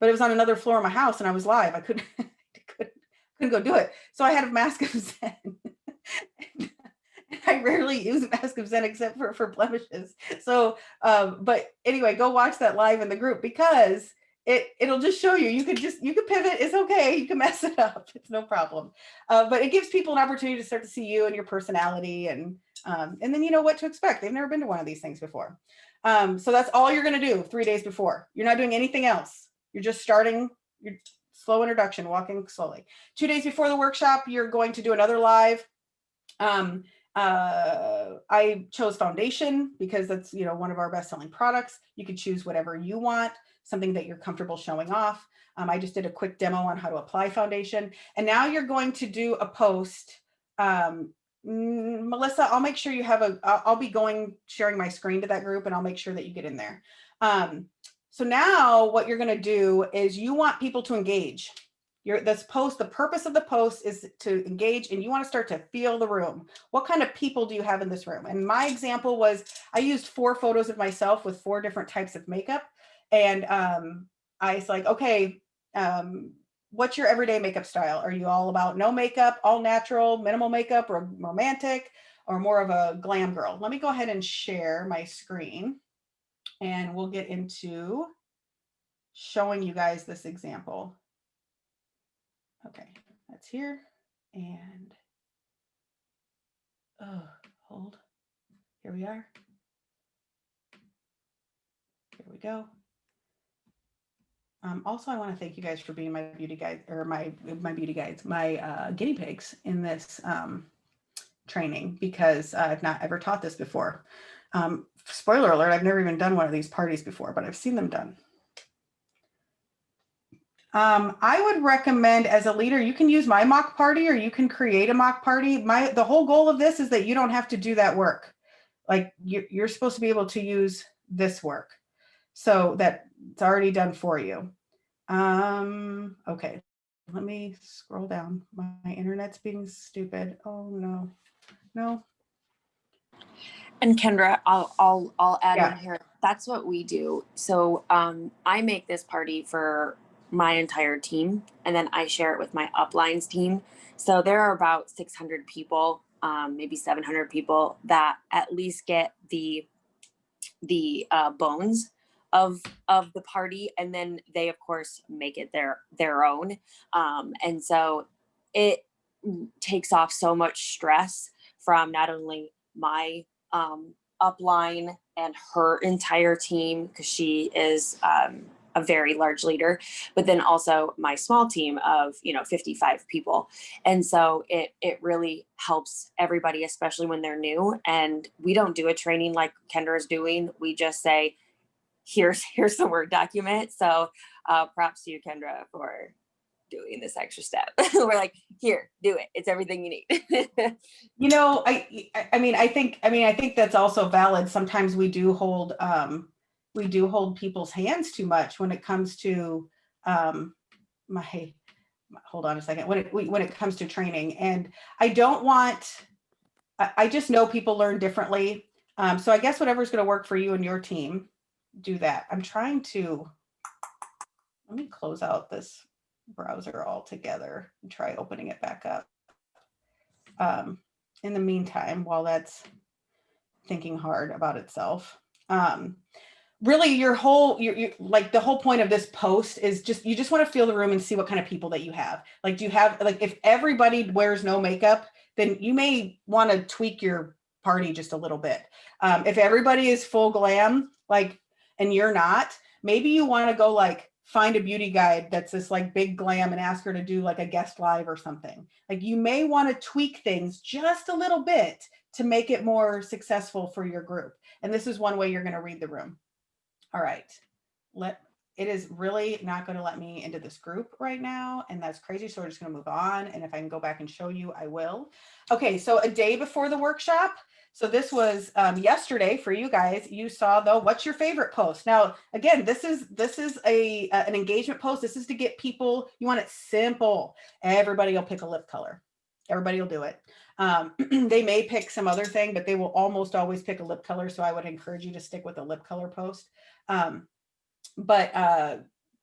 but it was on another floor of my house and I was live. I couldn't go do it. So I had a mask of Zen. I rarely use a mask of Zen except for blemishes. So, but anyway, go watch that live in the group, because it'll just show you. You could pivot. It's okay. You can mess it up. It's no problem. But it gives people an opportunity to start to see you and your personality, and then you know what to expect. They've never been to one of these things before. So that's all you're going to do 3 days before. You're not doing anything else. You're just starting your slow introduction, walking slowly. 2 days before the workshop, you're going to do another live. I chose foundation because that's, one of our best-selling products. You could choose whatever you want, something that you're comfortable showing off. I just did a quick demo on how to apply foundation. And now you're going to do a post. Melissa, I'll make sure you have I'll be sharing my screen to that group, and I'll make sure that you get in there. So now what you're going to do is you want people to engage. The purpose of the post is to engage, and you want to start to feel the room. What kind of people do you have in this room? And my example was, I used 4 photos of myself with 4 different types of makeup. And I was like, okay, what's your everyday makeup style? Are you all about no makeup, all natural, minimal makeup, or romantic, or more of a glam girl? Let me go ahead and share my screen, and we'll get into showing you guys this example. Okay, that's here. And hold. Here we are. Here we go. Also, I want to thank you guys for being my beauty guide, or my beauty guides, my guinea pigs in this training, because I've not ever taught this before. Spoiler alert, I've never even done one of these parties before, but I've seen them done. I would recommend, as a leader, you can use my mock party, or you can create a mock party. The whole goal of this is that you don't have to do that work. Like, you're supposed to be able to use this work, so that it's already done for you. Okay, let me scroll down. My internet's being stupid. Oh no. And Kendra, I'll add in here. That's what we do. So I make this party for my entire team, and then I share it with my uplines team. So there are about 600 people, maybe 700 people that at least get the bones of the party, and then they of course make it their own. And so it takes off so much stress from not only my upline and her entire team, because she is a very large leader, but then also my small team of, 55 people. And so it really helps everybody, especially when they're new. And we don't do a training like Kendra is doing. We just say, here's the Word document. So props to you, Kendra, for doing this extra step. We're like, here, do it. It's everything you need. I think that's also valid. Sometimes we do hold people's hands too much when it comes to my hold on a second, when it comes to training. And I don't want, I just know people learn differently. So I guess whatever's going to work for you and your team, do that. I'm trying to, let me close out this browser altogether and try opening it back up. In the meantime, while that's thinking hard about itself, really your like the whole point of this post is just, you just want to feel the room and see what kind of people that you have. Like, do you have, like, if everybody wears no makeup, then you may want to tweak your party just a little bit. If everybody is full glam, like, and you're not, maybe you want to go like find a beauty guide that's this like big glam and ask her to do like a guest live or something. Like, you may want to tweak things just a little bit to make it more successful for your group. And this is one way you're going to read the room. All right, it is really not going to let me into this group right now, and that's crazy. So we're just going to move on. And if I can go back and show you, I will. Okay, so a day before the workshop. So this was yesterday for you guys. You saw though, what's your favorite post? Now, again, this is an engagement post. This is to get people. You want it simple. Everybody will pick a lip color. Everybody will do it. They may pick some other thing, but they will almost always pick a lip color. So I would encourage you to stick with a lip color post.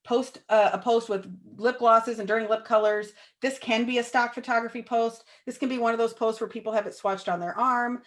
Post a post with lip glosses and during lip colors. This can be a stock photography post. This can be one of those posts where people have it swatched on their arm.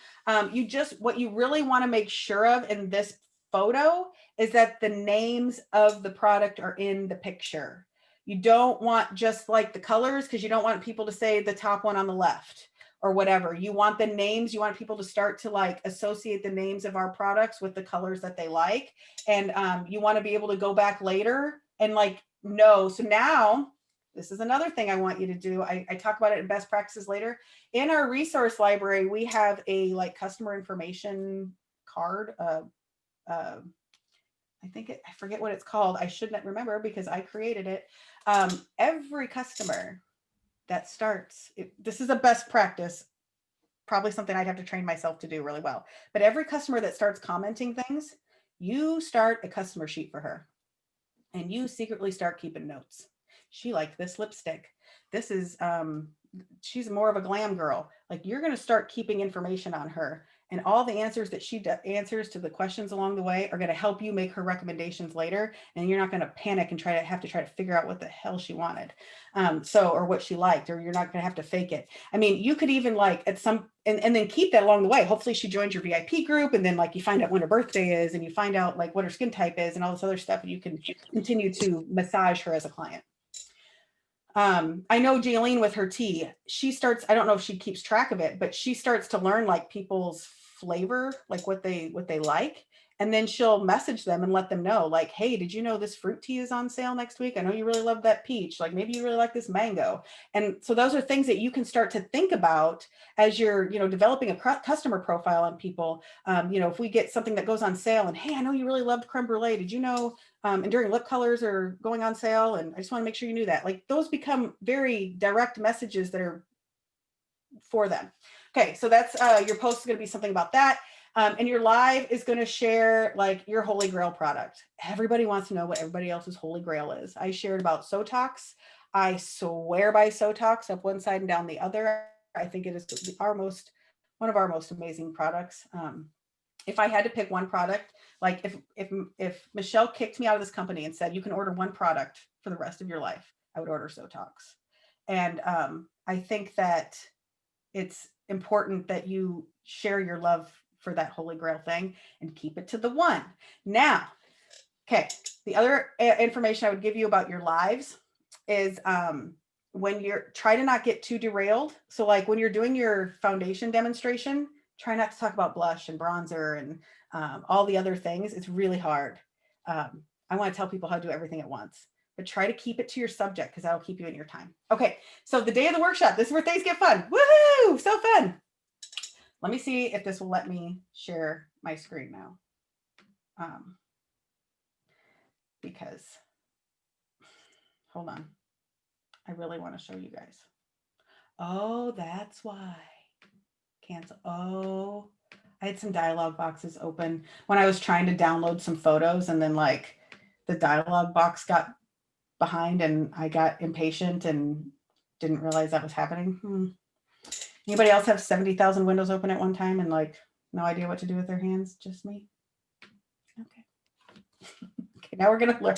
What you really want to make sure of in this photo is that the names of the product are in the picture. You don't want just like the colors, because you don't want people to say the top one on the left or whatever. You want the names. You want people to start to like associate the names of our products with the colors that they like. And you want to be able to go back later and like know. So now this is another thing I want you to do. I talk about it in best practices later. In our resource library, we have a like customer information card. I forget what it's called. I should not remember because I created it. Every customer that starts, this is a best practice, probably something I'd have to train myself to do really well. But every customer that starts commenting things, you start a customer sheet for her and you secretly start keeping notes. She liked this lipstick. This is, she's more of a glam girl. Like, you're going to start keeping information on her, and all the answers that she answers to the questions along the way are going to help you make her recommendations later. And you're not going to panic and have to try to figure out what the hell she wanted. Or what she liked, or you're not going to have to fake it. I mean, you could even like at some, and then keep that along the way. Hopefully she joins your VIP group, and then like you find out when her birthday is, and you find out like what her skin type is and all this other stuff. And you can continue to massage her as a client. I know Jaylene with her tea, she starts, I don't know if she keeps track of it, but she starts to learn like people's flavor, like what they like. And then she'll message them and let them know like, hey, did you know this fruit tea is on sale next week? I know you really love that peach. Like, maybe you really like this mango. And so those are things that you can start to think about as you're, developing a customer profile on people. If we get something that goes on sale and, hey, I know you really loved creme brulee. Did you know enduring lip colors are going on sale? And I just want to make sure you knew that. Like, those become very direct messages that are for them. Okay, so that's your post is going to be something about that. And your live is going to share like your holy grail product. Everybody wants to know what everybody else's holy grail is. I shared about Sotox. I swear by Sotox up one side and down the other. I think it is one of our most amazing products. If I had to pick one product, like if Michelle kicked me out of this company and said you can order one product for the rest of your life, I would order Sotox. And I think that it's important that you share your love for that holy grail thing and keep it to the one. Now, okay, the other information I would give you about your lives is when you're try to not get too derailed. So like when you're doing your foundation demonstration, try not to talk about blush and bronzer and all the other things. It's really hard. I want to tell people how to do everything at once, but try to keep it to your subject because that'll keep you in your time. Okay, so the day of the workshop, this is where things get fun. Woohoo! So fun. Let me see if this will let me share my screen now. Because, hold on. I really want to show you guys. Oh, that's why. Cancel. Oh, I had some dialog boxes open when I was trying to download some photos, and then like the dialog box got behind and I got impatient and didn't realize that was happening. Anybody else have 70,000 windows open at one time and like no idea what to do with their hands? Just me? Okay. Okay, now we're going to learn.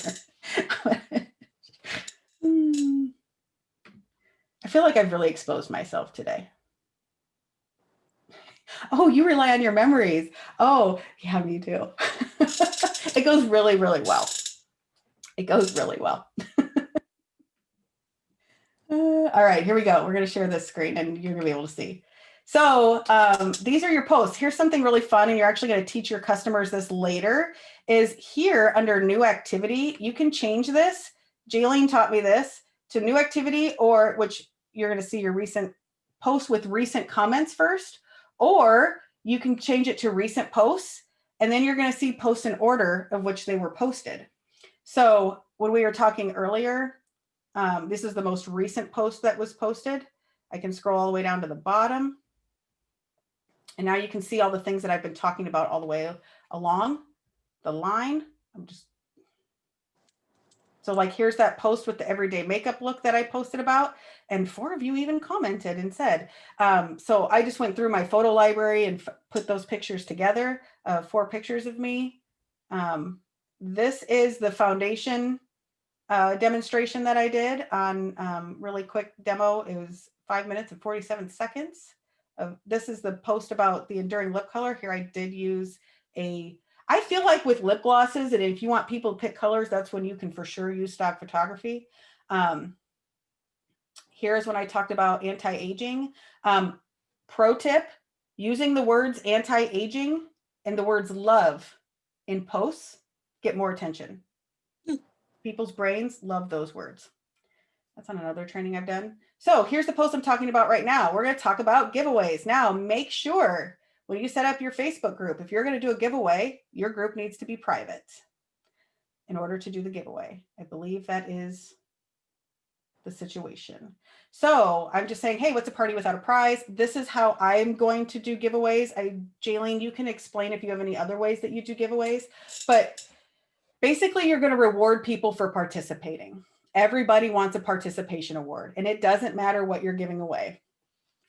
I feel like I've really exposed myself today. Oh, you rely on your memories. Oh, yeah, me too. It goes really, really well. It goes really well. All right, here we go. We're going to share this screen and you're going to be able to see. So these are your posts. Here's something really fun, and you're actually going to teach your customers this later, is here under new activity, you can change this. Jaylene taught me this to new activity, or which you're going to see your recent post with recent comments first, or you can change it to recent posts, and then you're going to see posts in order of which they were posted. So when we were talking earlier, this is the most recent post that was posted. I can scroll all the way down to the bottom. And now you can see all the things that I've been talking about all the way along the line. So like, here's that post with the everyday makeup look that I posted about. And 4 of you even commented and said, so I just went through my photo library and put those pictures together, 4 pictures of me. This is the foundation demonstration that I did on really quick demo. It was 5 minutes and 47 seconds. This is the post about the enduring lip color. Here I did use I feel like with lip glosses, and if you want people to pick colors, that's when you can for sure use stock photography. Here's when I talked about anti-aging. Pro tip, using the words anti-aging and the words love in posts get more attention. People's brains love those words. That's on another training I've done. So here's the post I'm talking about right now. We're going to talk about giveaways. Now, make sure when you set up your Facebook group, if you're going to do a giveaway, your group needs to be private in order to do the giveaway. I believe that is the situation. So I'm just saying, hey, what's a party without a prize? This is how I'm going to do giveaways. Jaylene, you can explain if you have any other ways that you do giveaways, but basically you're going to reward people for participating. Everybody wants a participation award, and it doesn't matter what you're giving away.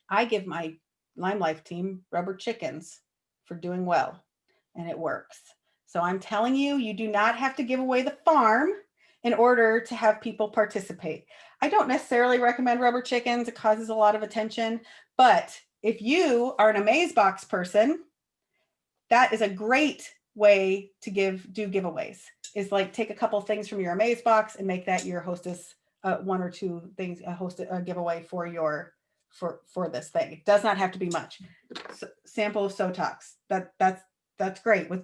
I give my LimeLife team rubber chickens for doing well, and it works. So I'm telling you, you do not have to give away the farm in order to have people participate. I don't necessarily recommend rubber chickens. It causes a lot of attention, but if you are an AmazeBox person, that is a great way to do giveaways, is like take a couple things from your AmazeBox and make that your hostess 1 or 2 things, host a giveaway for your for this thing. It does not have to be much. Sample of Sotox. That's great. With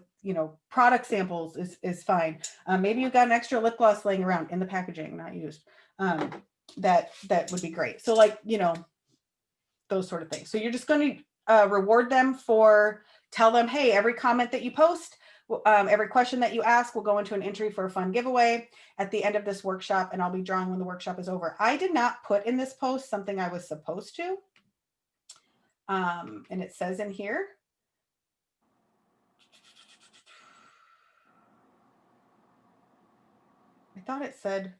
product samples is fine. Maybe you've got an extra lip gloss laying around in the packaging, not used. That would be great. So like those sort of things. So you're just going to reward them for, tell them, hey, every comment that you post, every question that you ask will go into an entry for a fun giveaway at the end of this workshop, and I'll be drawing when the workshop is over. I did not put in this post something I was supposed to. And it says in here, I thought it said,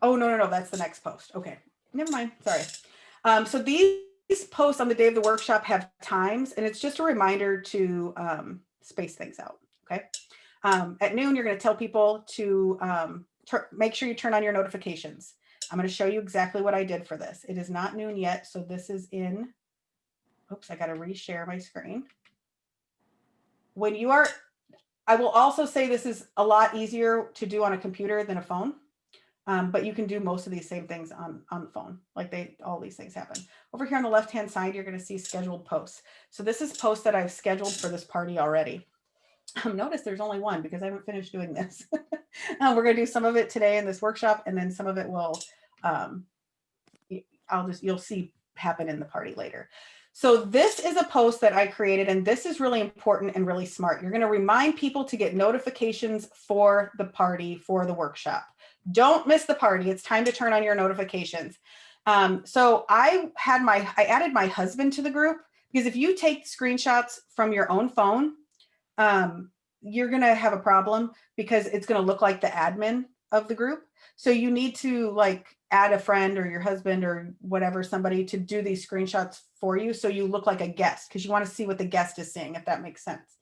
oh, no, that's the next post. Okay, never mind, sorry. So these posts on the day of the workshop have times, and it's just a reminder to space things out, okay? At noon, you're going to tell people to make sure you turn on your notifications. I'm going to show you exactly what I did for this. It is not noon yet, so this is in, oops, I got to reshare my screen. When you are, I will also say this is a lot easier to do on a computer than a phone. But you can do most of these same things on the phone. Like all these things happen. Over here on the left-hand side, you're going to see scheduled posts. So this is posts that I've scheduled for this party already. Notice there's only one because I haven't finished doing this. We're going to do some of it today in this workshop, and then some of it will, um, you'll see happen in the party later. So this is a post that I created, and this is really important and really smart. You're going to remind people to get notifications for the party, for the workshop. Don't miss the party. It's time to turn on your notifications. So I added my husband to the group, because if you take screenshots from your own phone, you're going to have a problem because it's going to look like the admin of the group. So you need to like add a friend or your husband or whatever, somebody to do these screenshots for you. So you look like a guest, because you want to see what the guest is saying, if that makes sense.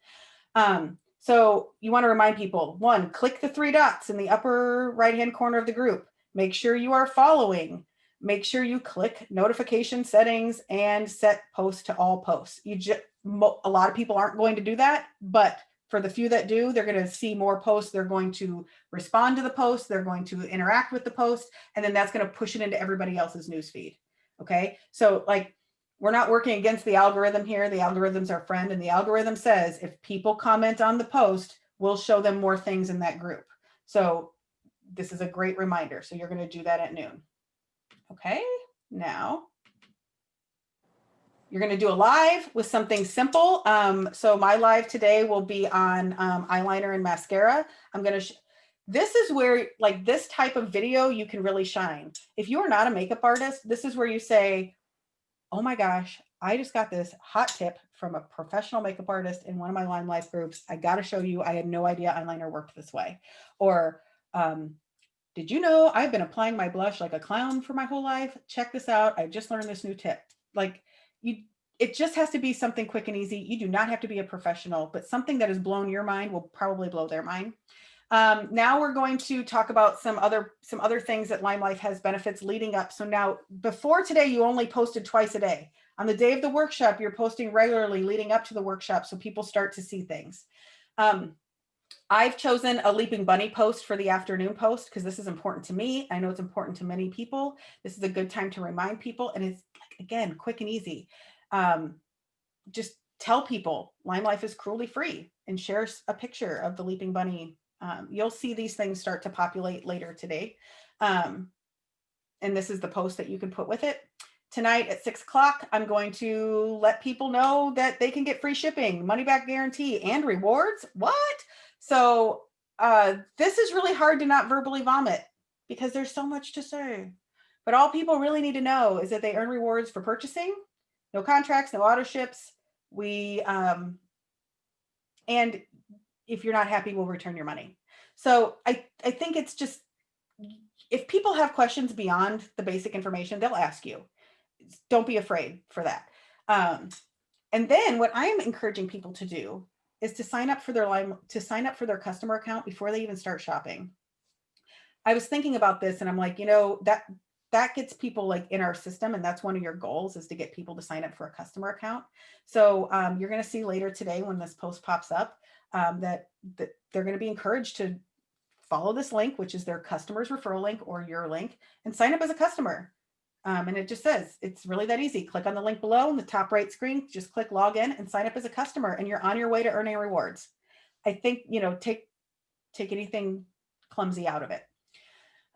So you want to remind people, one, click the three dots in the upper right-hand corner of the group. Make sure you are following. Make sure you click notification settings and set post to all posts. A lot of people aren't going to do that, but for the few that do, they're going to see more posts. They're going to respond to the post. They're going to interact with the post. And then that's going to push it into everybody else's newsfeed. Okay. So like, we're not working against the algorithm here. The algorithm's our friend. And the algorithm says if people comment on the post, we'll show them more things in that group. So this is a great reminder. So you're going to do that at noon. Okay. Now you're going to do a live with something simple. So my live today will be on eyeliner and mascara. I'm going to, this is where like this type of video, you can really shine. If you are not a makeup artist, this is where you say, oh my gosh, I just got this hot tip from a professional makeup artist in one of my LimeLife groups. I got to show you, I had no idea eyeliner worked this way. Or, did you know I've been applying my blush like a clown for my whole life? Check this out. I just learned this new tip. Like it just has to be something quick and easy. You do not have to be a professional, but something that has blown your mind will probably blow their mind. Now we're going to talk about some other things that LimeLife has benefits leading up. So now before today, you only posted twice a day. On the day of the workshop, you're posting regularly leading up to the workshop, so people start to see things. I've chosen a Leaping Bunny post for the afternoon post because this is important to me. I know it's important to many people. This is a good time to remind people, and it's, again, quick and easy. Just tell people LimeLife is cruelty free and share a picture of the Leaping Bunny. You'll see these things start to populate later today. And this is the post that you can put with it. Tonight at 6 o'clock, I'm going to let people know that they can get free shipping, money back guarantee, and rewards. What? So this is really hard to not verbally vomit because there's so much to say. But all people really need to know is that they earn rewards for purchasing, no contracts, no auto ships. And if you're not happy, we'll return your money. So I think it's just, if people have questions beyond the basic information, they'll ask you. Don't be afraid for that. And then what I am encouraging people to do is to sign up for their customer account before they even start shopping. I was thinking about this and I'm like, that gets people like in our system, and that's one of your goals, is to get people to sign up for a customer account. So you're going to see later today when this post pops up that they're going to be encouraged to follow this link, which is their customer's referral link or your link, and sign up as a customer. And it just says, it's really that easy. Click on the link below in the top right screen, just click log in and sign up as a customer, and you're on your way to earning rewards. I think, take anything clumsy out of it.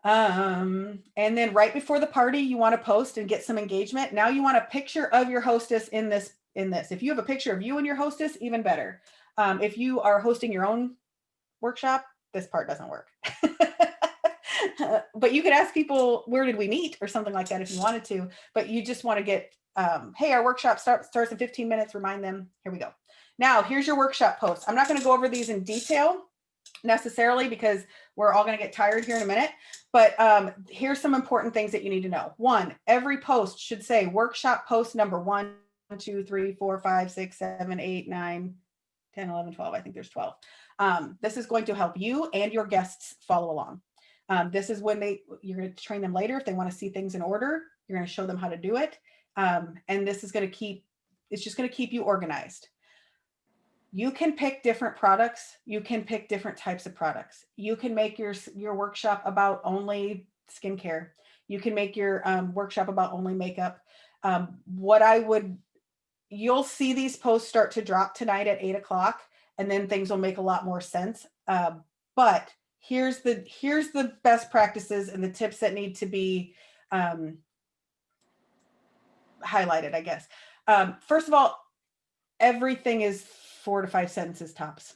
And then right before the party, you want to post and get some engagement. Now you want a picture of your hostess in this. If you have a picture of you and your hostess, even better. If you are hosting your own workshop, this part doesn't work. But you could ask people, where did we meet, or something like that if you wanted to, but you just want to get, hey, our workshop starts in 15 minutes, remind them. Here we go. Now, here's your workshop post. I'm not going to go over these in detail necessarily because we're all going to get tired here in a minute, but here's some important things that you need to know. One, every post should say workshop post number 1, 2, 3, 4, 5, 6, 7, 8, 9, 10, 11, 12. I think there's 12. This is going to help you and your guests follow along. This is when you're going to train them later. If they want to see things in order, you're going to show them how to do it. And this is it's just going to keep you organized. You can pick different products. You can pick different types of products. You can make your workshop about only skincare. You can make your workshop about only makeup. You'll see these posts start to drop tonight at 8 o'clock. and then things will make a lot more sense. But here's the best practices and the tips that need to be highlighted, I guess. First of all, everything is 4 to 5 sentences tops.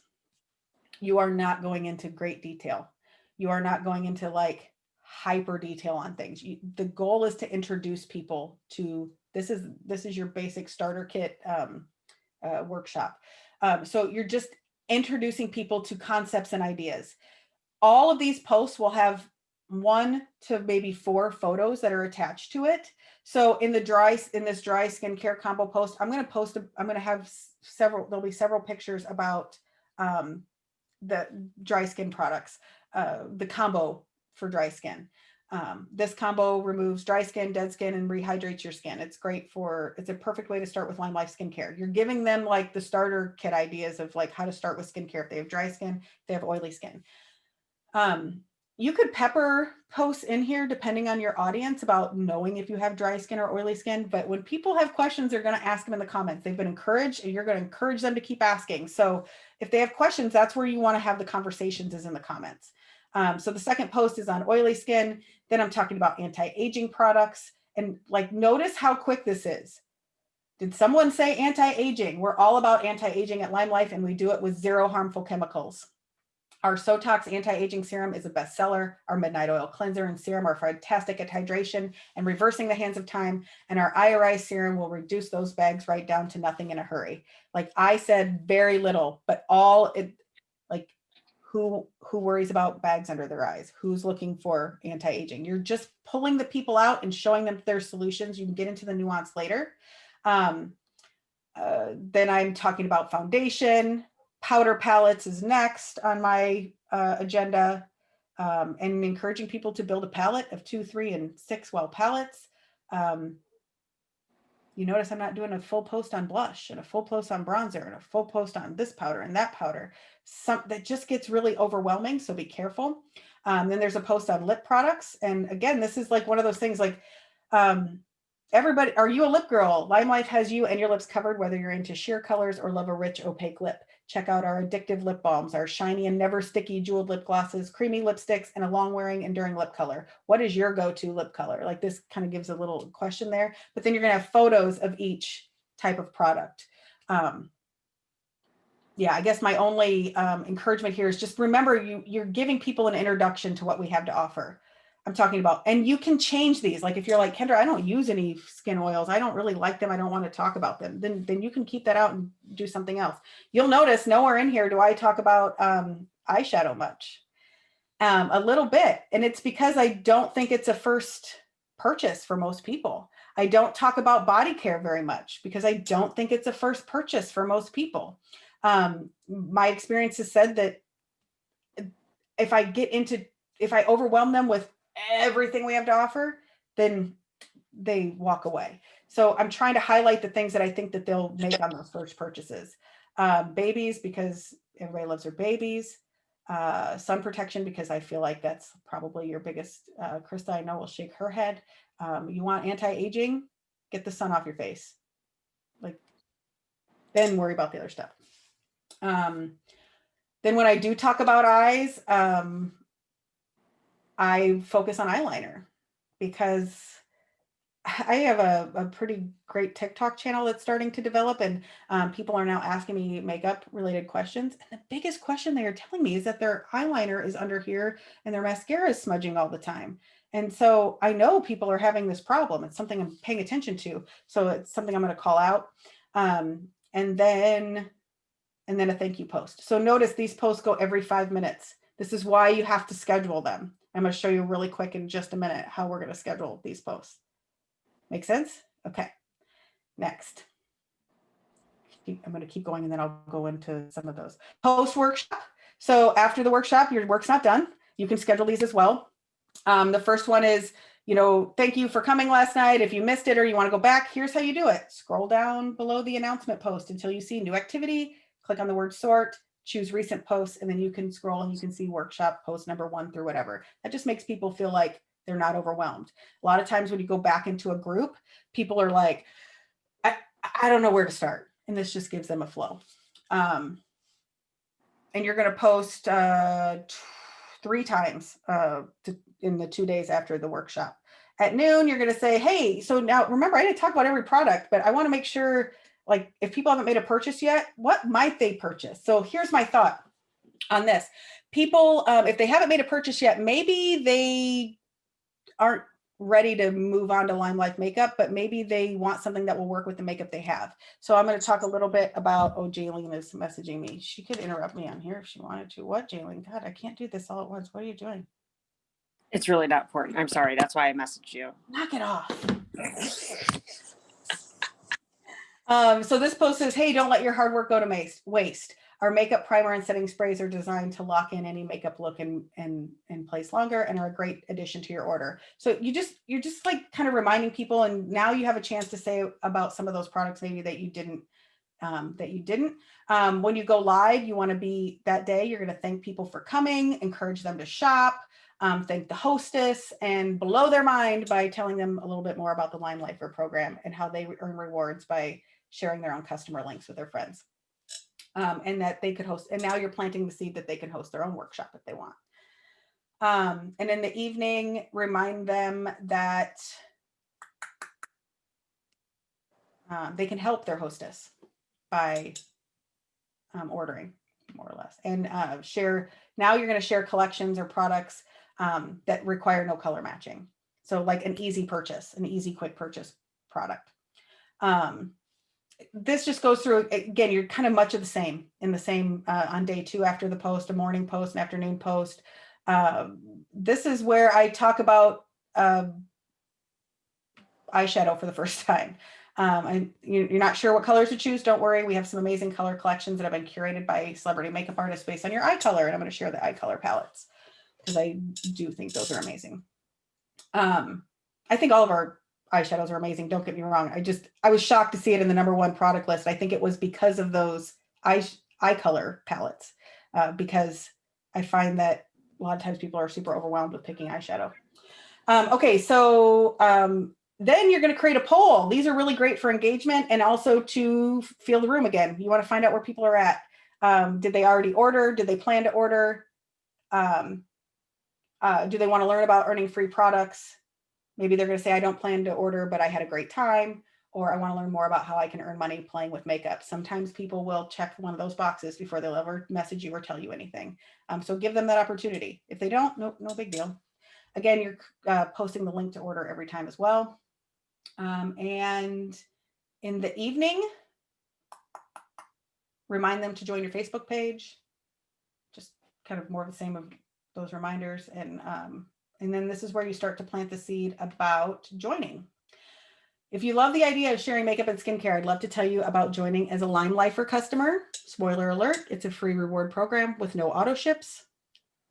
You are not going into great detail. You are not going into like hyper detail on things. The goal is to introduce people to this is your basic starter kit workshop. So you're just introducing people to concepts and ideas. All of these posts will have 1 to maybe 4 photos that are attached to it. So in this dry skincare combo post, I'm going to have there'll be several pictures about the dry skin products, the combo for dry skin. This combo removes dry skin, dead skin, and rehydrates your skin. It's a perfect way to start with LimeLife skincare. You're giving them like the starter kit ideas of like how to start with skincare if they have dry skin, if they have oily skin. You could pepper posts in here depending on your audience about knowing if you have dry skin or oily skin. But when people have questions, they're going to ask them in the comments. They've been encouraged, and you're going to encourage them to keep asking. So if they have questions, that's where you want to have the conversations, is in the comments. So the second post is on oily skin. Then I'm talking about anti-aging products. And like, notice how quick this is. Did someone say anti-aging? We're all about anti-aging at LimeLife, and we do it with 0 harmful chemicals. Our Sotox anti-aging serum is a bestseller. Our Midnight Oil Cleanser and Serum are fantastic at hydration and reversing the hands of time. And our IRI serum will reduce those bags right down to nothing in a hurry. Like I said, very little, but who worries about bags under their eyes? Who's looking for anti-aging? You're just pulling the people out and showing them their solutions. You can get into the nuance later. Then I'm talking about foundation. Powder palettes is next on my agenda, and encouraging people to build a palette of 2, 3, and 6 well palettes. You notice I'm not doing a full post on blush and a full post on bronzer and a full post on this powder and that powder. That just gets really overwhelming, so be careful. Then there's a post on lip products. And again, this is like one of those things like, everybody, are you a lip girl? LimeLife has you and your lips covered, whether you're into sheer colors or love a rich, opaque lip. Check out our addictive lip balms, our shiny and never sticky jeweled lip glosses, creamy lipsticks, and a long-wearing, enduring lip color. What is your go-to lip color? Like, this kind of gives a little question there, but then you're going to have photos of each type of product. Yeah, I guess my only encouragement here is just remember you're giving people an introduction to what we have to offer. I'm talking about, and you can change these. Like if you're like, Kendra, I don't use any skin oils. I don't really like them. I don't want to talk about them. Then you can keep that out and do something else. You'll notice nowhere in here do I talk about eyeshadow much. A little bit. And it's because I don't think it's a first purchase for most people. I don't talk about body care very much because I don't think it's a first purchase for most people. My experience has said that if I overwhelm them with everything we have to offer, then they walk away. So I'm trying to highlight the things that I think that they'll make on those first purchases. Babies, because everybody loves their babies. Sun protection, because I feel like that's probably your biggest. Krista, I know, will shake her head. You want anti-aging? Get the sun off your face. Like, then worry about the other stuff. Then when I do talk about eyes, I focus on eyeliner because I have a pretty great TikTok channel that's starting to develop, and people are now asking me makeup related questions. And the biggest question they are telling me is that their eyeliner is under here and their mascara is smudging all the time. And so I know people are having this problem. It's something I'm paying attention to. So it's something I'm going to call out. And then a thank you post. So notice these posts go every 5 minutes. This is why you have to schedule them. I'm going to show you really quick in just a minute how we're going to schedule these posts. Make sense? Okay. Next. I'm going to keep going and then I'll go into some of those. Post workshop. So after the workshop, your work's not done. You can schedule these as well. The first one is, thank you for coming last night. If you missed it or you want to go back, here's how you do it. Scroll down below the announcement post until you see new activity. Click on the word sort, choose recent posts, and then you can scroll and you can see workshop post number 1 through whatever. That just makes people feel like they're not overwhelmed. A lot of times when you go back into a group, people are like, I don't know where to start. And this just gives them a flow. and you're going to post 3 times in the 2 days after the workshop. At noon, you're going to say, hey, so now remember, I didn't talk about every product, but I want to make sure, like, if people haven't made a purchase yet, what might they purchase? So here's my thought on this. People, if they haven't made a purchase yet, maybe they aren't ready to move on to LimeLife makeup, but maybe they want something that will work with the makeup they have. So I'm going to talk a little bit about, oh, Jaylene is messaging me. She could interrupt me on here if she wanted to. What, Jaylene? God, I can't do this all at once. What are you doing? It's really not important. I'm sorry. That's why I messaged you. Knock it off. So this post says, hey, don't let your hard work go to waste. Our makeup primer and setting sprays are designed to lock in any makeup look and place longer and are a great addition to your order. So you're just like kind of reminding people, and now you have a chance to say about some of those products maybe that you didn't. When you go live, you want to be that day, you're going to thank people for coming, encourage them to shop, thank the hostess, and blow their mind by telling them a little bit more about the LimeLifer program and how they earn rewards by sharing their own customer links with their friends. And that they could host, and now you're planting the seed that they can host their own workshop if they want. And in the evening, remind them that they can help their hostess by ordering, more or less, and share. Now you're going to share collections or products that require no color matching. So like an easy purchase, an easy quick purchase product. This just goes through, again, you're kind of much of the same on day 2 after the post, a morning post, an afternoon post. This is where I talk about eyeshadow for the first time. And you're not sure what colors to choose. Don't worry. We have some amazing color collections that have been curated by celebrity makeup artists based on your eye color. And I'm going to share the eye color palettes because I do think those are amazing. I think all of our eyeshadows are amazing. Don't get me wrong. I was shocked to see it in the #1 product list. I think it was because of those eye color palettes, because I find that a lot of times people are super overwhelmed with picking eyeshadow. Okay, so then you're going to create a poll. These are really great for engagement and also to feel the room again. You want to find out where people are at. Did they already order? Did they plan to order? Do they want to learn about earning free products? Maybe they're going to say, I don't plan to order, but I had a great time, or I want to learn more about how I can earn money playing with makeup. Sometimes people will check one of those boxes before they'll ever message you or tell you anything. So give them that opportunity. If they don't, no big deal. Again, you're posting the link to order every time as well. And in the evening, remind them to join your Facebook page. Just kind of more of the same of those reminders. And then this is where you start to plant the seed about joining. If you love the idea of sharing makeup and skincare, I'd love to tell you about joining as a LimeLifer customer. Spoiler alert, it's a free reward program with no auto ships.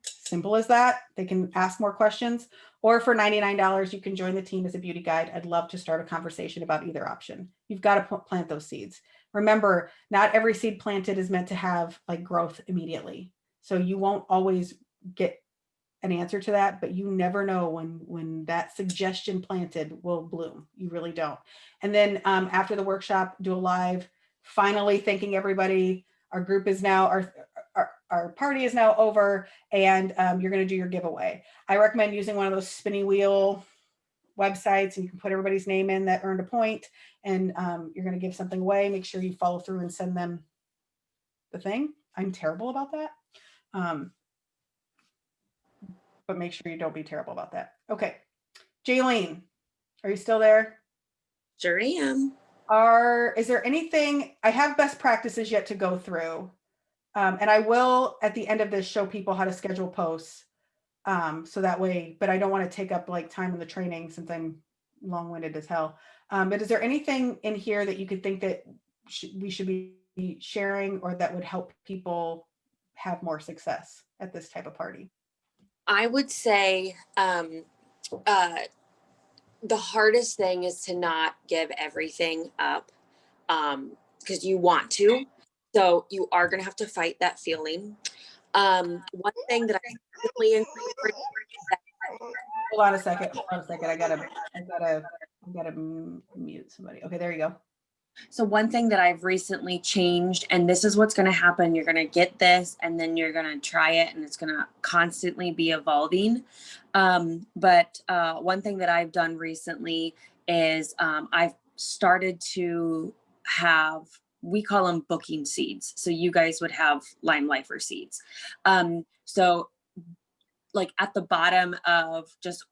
Simple as that. They can ask more questions. Or for $99, you can join the team as a beauty guide. I'd love to start a conversation about either option. You've got to plant those seeds. Remember, not every seed planted is meant to have like growth immediately. So you won't always get an answer to that, but you never know when that suggestion planted will bloom. You really don't. And then after the workshop, do a live, finally thanking everybody. Our group is now, our party is now over, and you're going to do your giveaway. I recommend using one of those spinny wheel websites, and you can put everybody's name in that earned a point, and you're going to give something away. Make sure you follow through and send them the thing. I'm terrible about that. But make sure you don't be terrible about that. Okay. Jaylene, are you still there? Sure am. Is there anything, I have best practices yet to go through. And I will, at the end of this, show people how to schedule posts. So that way, but I don't want to take up like time in the training since I'm long-winded as hell. But is there anything in here that you could think that we should be sharing or that would help people have more success at this type of party? I would say the hardest thing is to not give everything up because you want to. So you are going to have to fight that feeling. One thing that I really encourage. Hold on a second. I gotta mute somebody. Okay, there you go. So one thing that I've recently changed, and this is what's going to happen, you're going to get this and then you're going to try it and it's going to constantly be evolving. But one thing that I've done recently is I've started to have, we call them booking seeds. So you guys would have LimeLifer seeds. So like at the bottom of just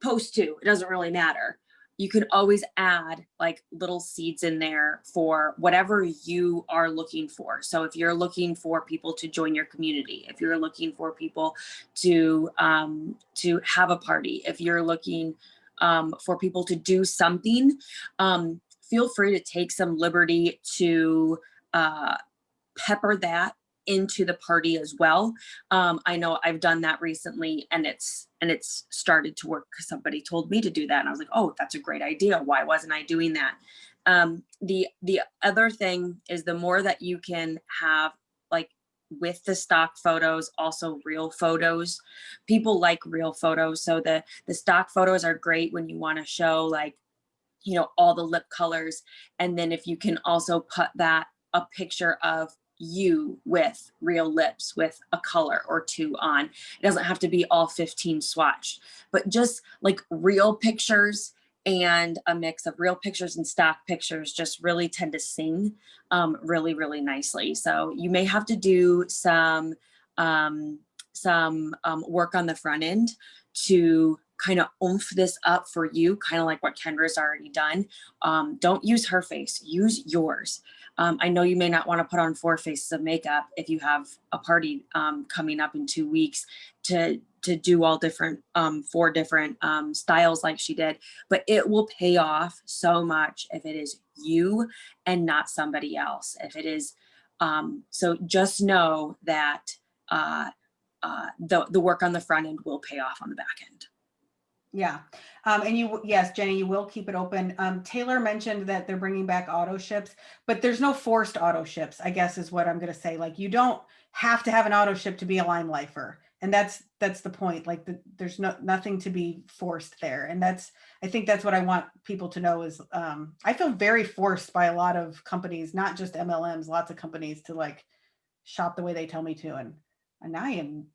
post two, it doesn't really matter. You can always add like little seeds in there for whatever you are looking for. So if you're looking for people to join your community, if you're looking for people to have a party, if you're looking for people to do something, feel free to take some liberty to pepper that into the party as well. I know I've done that recently and it's started to work because somebody told me to do that. And I was like, oh, that's a great idea. Why wasn't I doing that? The other thing is the more that you can have like with the stock photos, also real photos. People like real photos. So the stock photos are great when you want to show like, you know, all the lip colors. And then if you can also put that a picture of you with real lips with a color or two on. It doesn't have to be all 15 swatched, but just like real pictures and a mix of real pictures and stock pictures just really tend to sing really, really nicely. So you may have to do some work on the front end to kind of oomph this up for you, kind of like what Kendra's already done. Don't use her face, use yours. I know you may not want to put on 4 faces of makeup if you have a party coming up in 2 weeks to do all different 4 different styles like she did, but it will pay off so much if it is you and not somebody else. If it is, so just know that the work on the front end will pay off on the back end. Yeah. And yes, Jenny, you will keep it open. Taylor mentioned that they're bringing back auto ships, but there's no forced auto ships, I guess is what I'm going to say. Like you don't have to have an auto ship to be a LimeLifer. And that's the point. Like there's nothing to be forced there. And I think that's what I want people to know is, I feel very forced by a lot of companies, not just MLMs, lots of companies to like shop the way they tell me to. And I am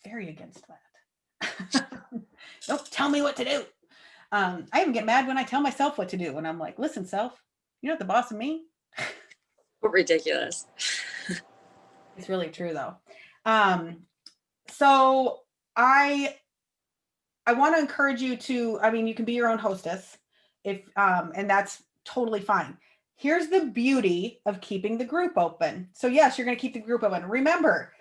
very against that. Don't tell me what to do. I even get mad when I tell myself what to do. And I'm like, listen, self, you're not the boss of me. Ridiculous. It's really true though. So I want to encourage you to, I mean, you can be your own hostess and that's totally fine. Here's the beauty of keeping the group open. So yes, you're going to keep the group open. Remember,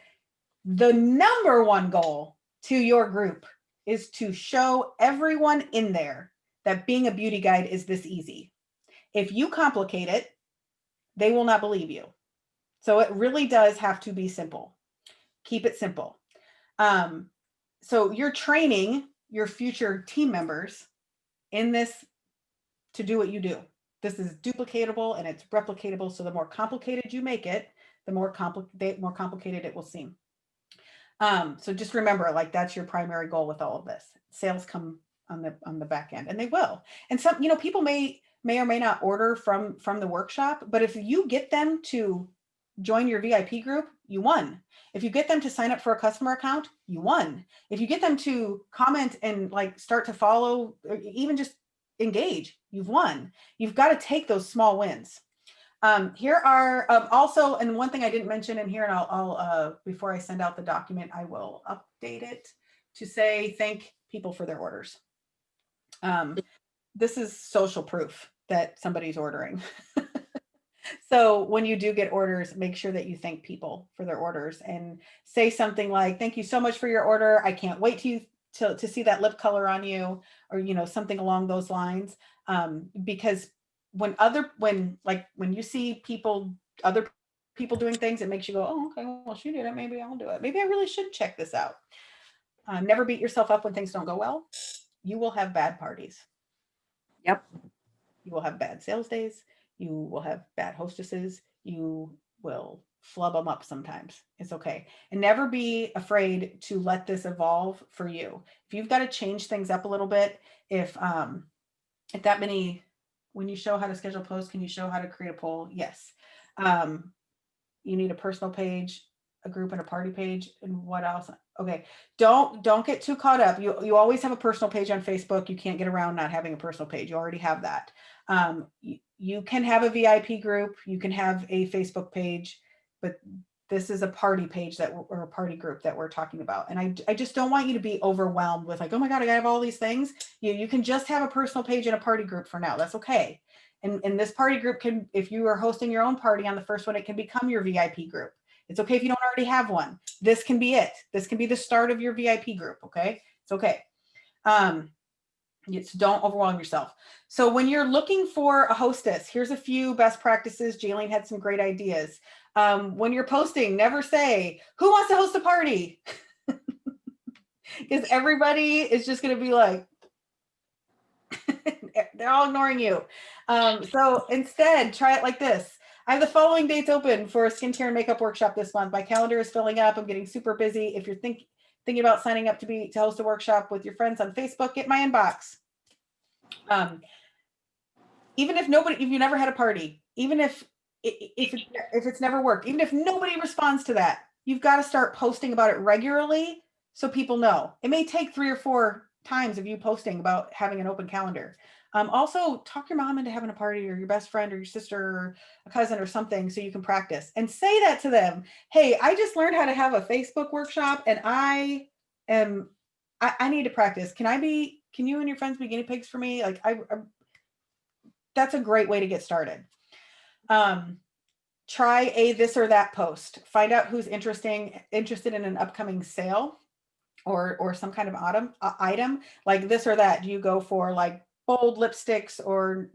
the number one goal to your group is to show everyone in there that being a beauty guide is this easy. If you complicate it, they will not believe you. So it really does have to be simple. Keep it simple. So you're training your future team members in this to do what you do. This is duplicatable and it's replicatable. So the more complicated you make it, the more complicated it will seem. So just remember, like that's your primary goal with all of this. Sales come on the back end, and they will. And some, people may or may not order from the workshop, but if you get them to join your VIP group, you won. If you get them to sign up for a customer account, you won. If you get them to comment and like start to follow, or even just engage, you've won. You've got to take those small wins. Here are also, and one thing I didn't mention in here, and I'll before I send out the document, I will update it to say thank people for their orders. This is social proof that somebody's ordering. So when you do get orders, make sure that you thank people for their orders and say something like, thank you so much for your order. I can't wait to see that lip color on you, or, something along those lines. Because when you see other people doing things, it makes you go, oh, okay, well, she did it. Maybe I'll do it. Maybe I really should check this out. Never beat yourself up when things don't go well. You will have bad parties. Yep. You will have bad sales days. You will have bad hostesses. You will flub them up sometimes. It's okay. And never be afraid to let this evolve for you. If you've got to change things up a little bit, if that many when you show how to schedule posts, can you show how to create a poll? Yes. You need a personal page, a group, and a party page. And what else? Okay. Don't get too caught up. You always have a personal page on Facebook. You can't get around not having a personal page. You already have that. You can have a VIP group. You can have a Facebook page, but this is a party page or a party group that we're talking about. And I just don't want you to be overwhelmed with like, oh my God, I gotta have all these things. You can just have a personal page and a party group for now. That's okay. And this party group can, if you are hosting your own party on the first one, it can become your VIP group. It's okay if you don't already have one. This can be it. This can be the start of your VIP group. Okay. It's okay. Don't overwhelm yourself. So when you're looking for a hostess, here's a few best practices. Jaylene had some great ideas. When you're posting, never say, who wants to host a party? Because everybody is just going to be like, they're all ignoring you. So instead, try it like this. I have the following dates open for a skincare and makeup workshop this month. My calendar is filling up. I'm getting super busy. If you're thinking about signing up to host a workshop with your friends on Facebook, get my inbox. Even if you never had a party, even if it's never worked, even if nobody responds to that, you've got to start posting about it regularly so people know. It may take 3 or 4 times of you posting about having an open calendar. Also, talk your mom into having a party, or your best friend, or your sister, or a cousin, or something, so you can practice and say that to them. Hey, I just learned how to have a Facebook workshop, and I need to practice. Can you and your friends be guinea pigs for me? Like that's a great way to get started. Try a this or that post. Find out who's interested in an upcoming sale or some kind of item like this or that. Do you go for like bold lipsticks or,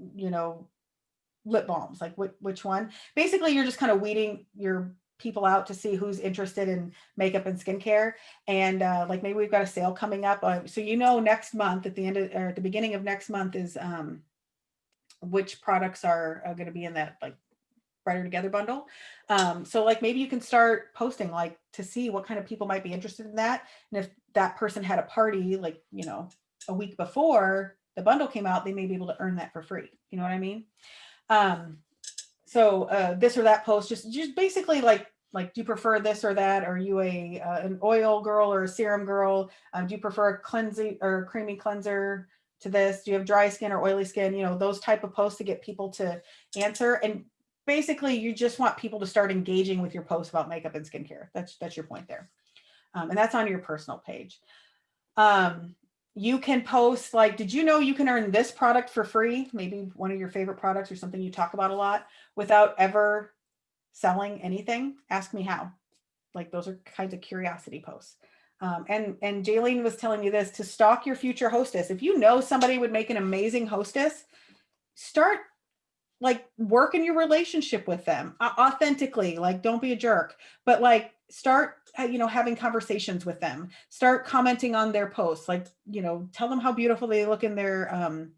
lip balms? Like which one? Basically, you're just kind of weeding your people out to see who's interested in makeup and skincare. And like maybe we've got a sale coming up. So next month at the beginning of next month is which products are going to be in that like Brighter Together bundle. So like maybe you can start posting like to see what kind of people might be interested in that. And if that person had a party like, a week before the bundle came out, they may be able to earn that for free. You know what I mean? So this or that post, just basically like, do you prefer this or that? Are you an oil girl or a serum girl? Do you prefer a cleansing or creamy cleanser to this? Do you have dry skin or oily skin? Those type of posts to get people to answer. And basically you just want people to start engaging with your posts about makeup and skincare. That's your point there. And that's on your personal page. You can post like, did you know you can earn this product for free? Maybe one of your favorite products or something you talk about a lot without ever selling anything. Ask me how. Like those are kinds of curiosity posts. And Jaylene was telling me this, to stalk your future hostess. If you know somebody would make an amazing hostess, start like working your relationship with them authentically. Like don't be a jerk, but like start having conversations with them. Start commenting on their posts. Like tell them how beautiful they look in their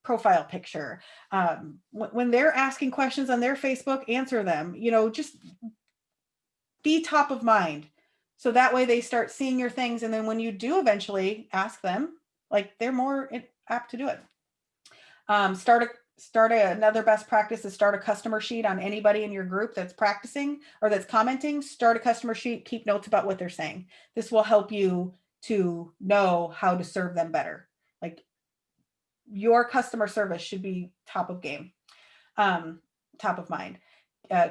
profile picture. When they're asking questions on their Facebook, answer them. Just be top of mind. So that way they start seeing your things. And then when you do eventually ask them, like they're more apt to do it. Another best practice is start a customer sheet on anybody in your group that's practicing or that's commenting. Start a customer sheet, keep notes about what they're saying. This will help you to know how to serve them better. Like your customer service should be top of game, top of mind.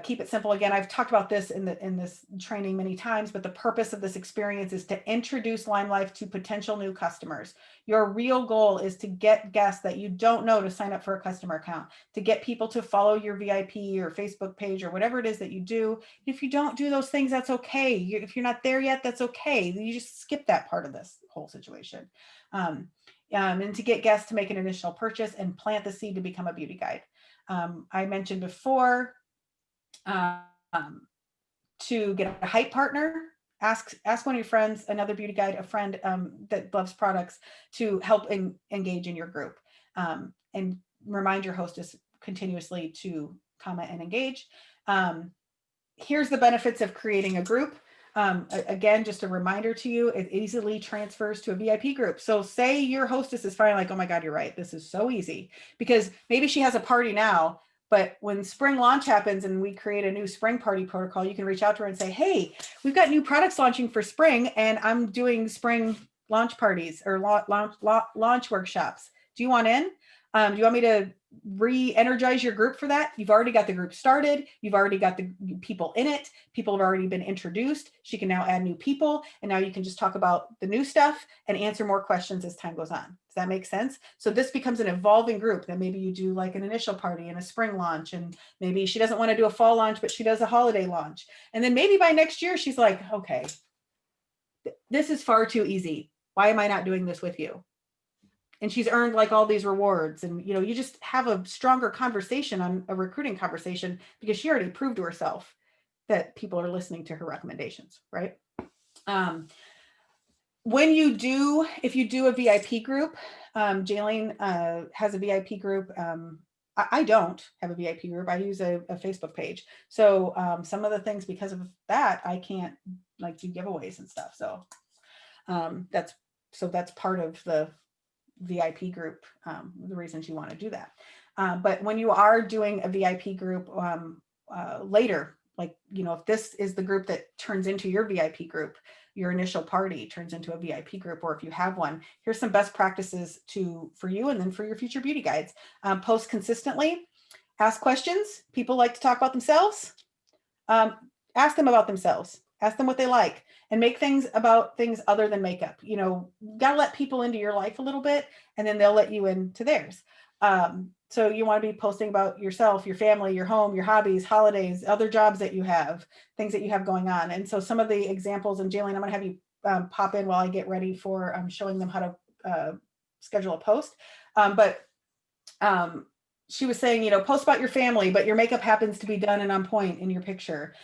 Keep it simple. Again, I've talked about this in this training many times, but the purpose of this experience is to introduce LimeLife to potential new customers. Your real goal is to get guests that you don't know to sign up for a customer account, to get people to follow your VIP or Facebook page or whatever it is that you do. If you don't do those things, that's okay. If you're not there yet, that's okay. You just skip that part of this whole situation. And to get guests to make an initial purchase and plant the seed to become a beauty guide. I mentioned before, to get a hype partner, ask one of your friends, another beauty guide, a friend that loves products, to help engage in your group, and remind your hostess continuously to comment and engage. Here's the benefits of creating a group. Again, just a reminder to you, it easily transfers to a VIP group. So say your hostess is finally like, oh my God, you're right. This is so easy, because maybe she has a party now, but when spring launch happens and we create a new spring party protocol, you can reach out to her and say, hey, we've got new products launching for spring, and I'm doing spring launch parties or launch workshops. Do you want in? Do you want me to re-energize your group for that? You've already got the group started. You've already got the people in it. People have already been introduced. She can now add new people. And now you can just talk about the new stuff and answer more questions as time goes on. Does that make sense? So this becomes an evolving group that maybe you do like an initial party and a spring launch. And maybe she doesn't want to do a fall launch, but she does a holiday launch. And then maybe by next year, she's like, okay, this is far too easy. Why am I not doing this with you? And she's earned like all these rewards, and you just have a stronger conversation on a recruiting conversation, because she already proved to herself that people are listening to her recommendations, right? If you do a VIP group, Jaylene has a VIP group. I don't have a VIP group. I use a Facebook page. So some of the things, because of that, I can't like do giveaways and stuff. So that's part of the VIP group, the reasons you want to do that. But when you are doing a VIP group later, like, if this is the group that turns into your VIP group, your initial party turns into a VIP group, or if you have one, here's some best practices for you and then for your future beauty guides. Post consistently, ask questions. People like to talk about themselves. Ask them about themselves. Ask them what they like, and make things about things other than makeup. Gotta let people into your life a little bit, and then they'll let you into theirs. So you want to be posting about yourself, your family, your home, your hobbies, holidays, other jobs that you have, things that you have going on. And so some of the examples, and Jaylene, I'm going to have you pop in while I get ready for showing them how to schedule a post. But she was saying, post about your family, but your makeup happens to be done and on point in your picture.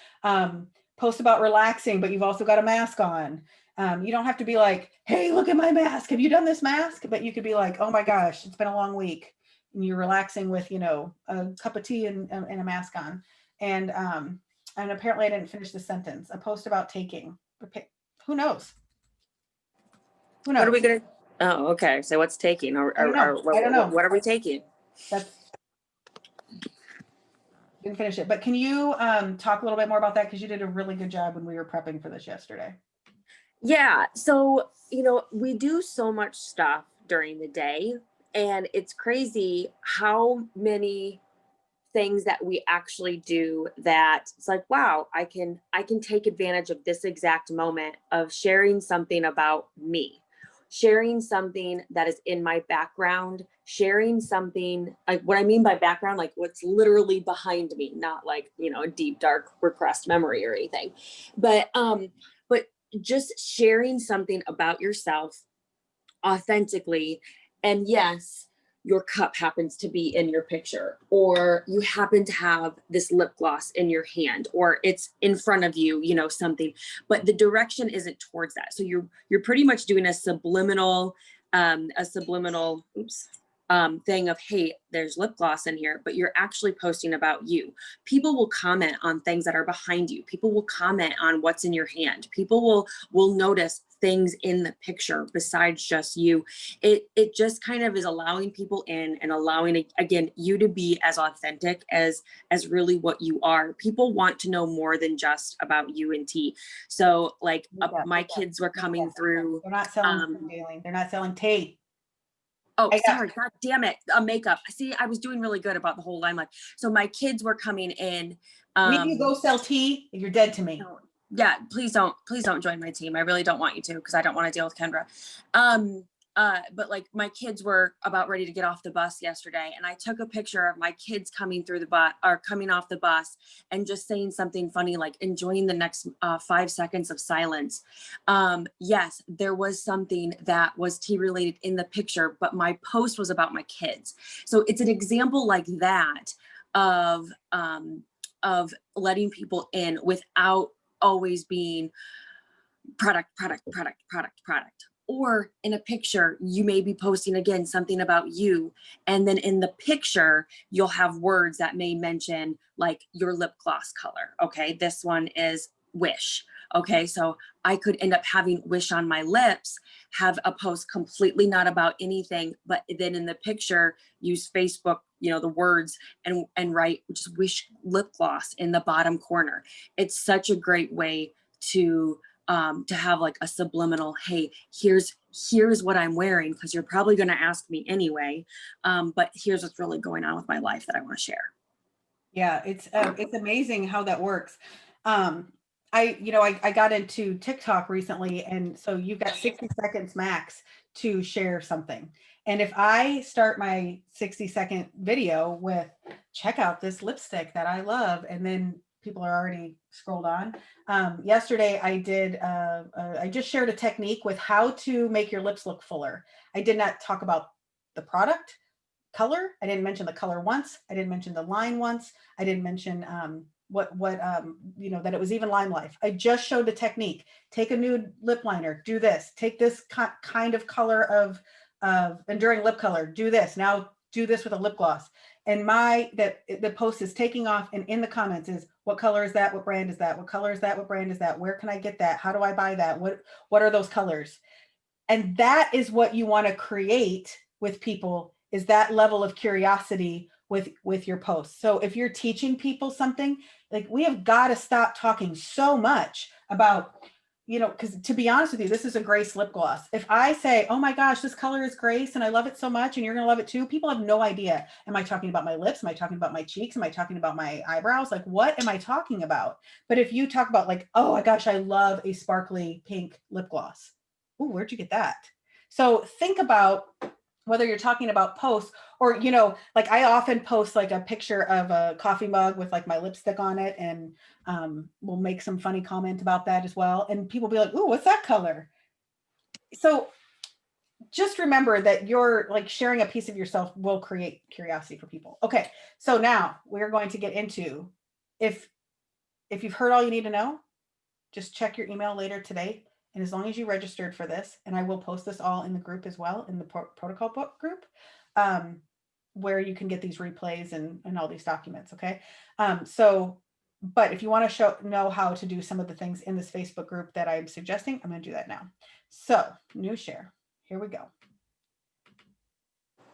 Post about relaxing, but you've also got a mask on. You don't have to be like, hey, look at my mask. Have you done this mask? But you could be like, oh my gosh, it's been a long week. And you're relaxing with, a cup of tea and a mask on. And apparently I didn't finish the sentence. A post about taking. Who knows? Who knows? What are we going to? Oh, okay. So what's taking? I don't know. What are we taking? Didn't finish it, but can you talk a little bit more about that? Because you did a really good job when we were prepping for this yesterday. Yeah. So, we do so much stuff during the day, and it's crazy how many things that we actually do that it's like, wow, I can take advantage of this exact moment of sharing something about me, sharing something that is in my background, sharing something like, what I mean by background, like what's literally behind me, not like, a deep, dark repressed memory or anything, but just sharing something about yourself authentically. And yes, your cup happens to be in your picture, or you happen to have this lip gloss in your hand, or it's in front of you, something, but the direction isn't towards that. So you're pretty much doing a subliminal thing of, hey, there's lip gloss in here, but you're actually posting about you. People will comment on things that are behind you. People will comment on what's in your hand. People will notice things in the picture besides just you. It just kind of is allowing people in and allowing, again, you to be as authentic as really what you are. People want to know more than just about you and tea. So like my kids were coming through. They're not selling tea. They're not selling tea. Oh, sorry. God damn it. Makeup. See, I was doing really good about the whole LimeLife. So my kids were coming in. When you go sell tea, you're dead to me. Yeah, please don't join my team. I really don't want you to, because I don't want to deal with Kendra. But like my kids were about ready to get off the bus yesterday, and I took a picture of my kids coming through the bus or coming off the bus and just saying something funny, like enjoying the next 5 seconds of silence. Yes, there was something that was tea related in the picture, but my post was about my kids. So it's an example like that of letting people in without always being product. Or in a picture, you may be posting again something about you, and then in the picture you'll have words that may mention like your lip gloss color. Okay, this one is Wish, Okay, so I could end up having wish on my lips, have a post completely not about anything, but then in the picture use Facebook, the words and write just wish lip gloss in the bottom corner. It's such a great way to have like a subliminal, hey, here's what I'm wearing, because you're probably going to ask me anyway, but here's what's really going on with my life that I want to share. Yeah, it's amazing how that works. I got into TikTok recently, and so you've got 60 seconds max to share something. And if I start my 60-second video with check out this lipstick that I love, and then people are already scrolled on. Yesterday I did, I just shared a technique with how to make your lips look fuller. I did not talk about the product color. I didn't mention the color once. I didn't mention the line once. I didn't mention that it was even LimeLife. I just showed the technique. Take a nude lip liner, do this. Take this kind of color of enduring lip color, do this. Now do this with a lip gloss. And the post is taking off, and in the comments is, what color is that? What brand is that? What color is that? What brand is that? Where can I get that? How do I buy that? What are those colors? And that is what you want to create with people, is that level of curiosity with your posts. So if you're teaching people something, like, we have got to stop talking so much about, because to be honest with you, this is a Grace lip gloss. If I say, oh my gosh, this color is Grace and I love it so much and you're going to love it too, people have no idea. Am I talking about my lips? Am I talking about my cheeks? Am I talking about my eyebrows? Like, what am I talking about? But if you talk about, like, oh my gosh, I love a sparkly pink lip gloss. Ooh, where'd you get that? So think about whether you're talking about posts or, like, I often post like a picture of a coffee mug with like my lipstick on it, and we'll make some funny comment about that as well. And people be like, ooh, what's that color? So just remember that you're like sharing a piece of yourself will create curiosity for people. Okay. So now we're going to get into, if you've heard all you need to know, just check your email later today. And as long as you registered for this, and I will post this all in the group as well, in the protocol book group, where you can get these replays and all these documents. Okay. But if you want to know how to do some of the things in this Facebook group that I'm suggesting, I'm going to do that now. So new share, here we go.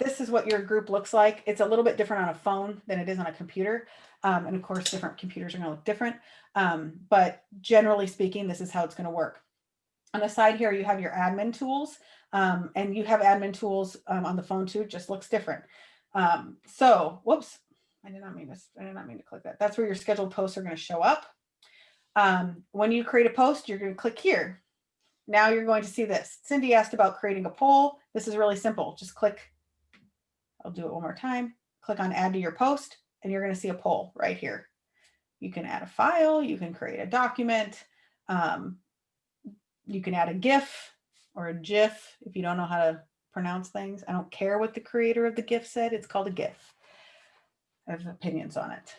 This is what your group looks like. It's a little bit different on a phone than it is on a computer. And of course, different computers are going to look different. But generally speaking, this is how it's going to work. On the side here, you have your admin tools, and you have admin tools on the phone too. It just looks different. So, whoops, I did not mean to click that. That's where your scheduled posts are going to show up. When you create a post, you're going to click here. Now you're going to see this. Cindy asked about creating a poll. This is really simple. Just click. I'll do it one more time. Click on add to your post, and you're going to see a poll right here. You can add a file. You can create a document. You can add a GIF or a GIF if you don't know how to pronounce things. I don't care what the creator of the GIF said. It's called a GIF. I have opinions on it.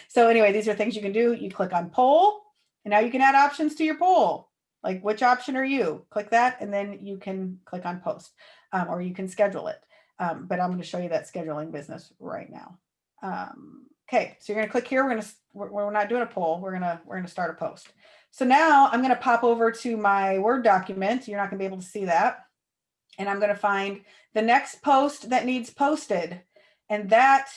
So anyway, these are things you can do. You click on poll, and now you can add options to your poll. Like, which option are you? Click that, and then you can click on post, or you can schedule it. But I'm going to show you that scheduling business right now. Okay, so you're going to click here. We're not doing a poll. We're going to start a post. So now I'm going to pop over to my Word document. You're not going to be able to see that. And I'm going to find the next post that needs posted. And that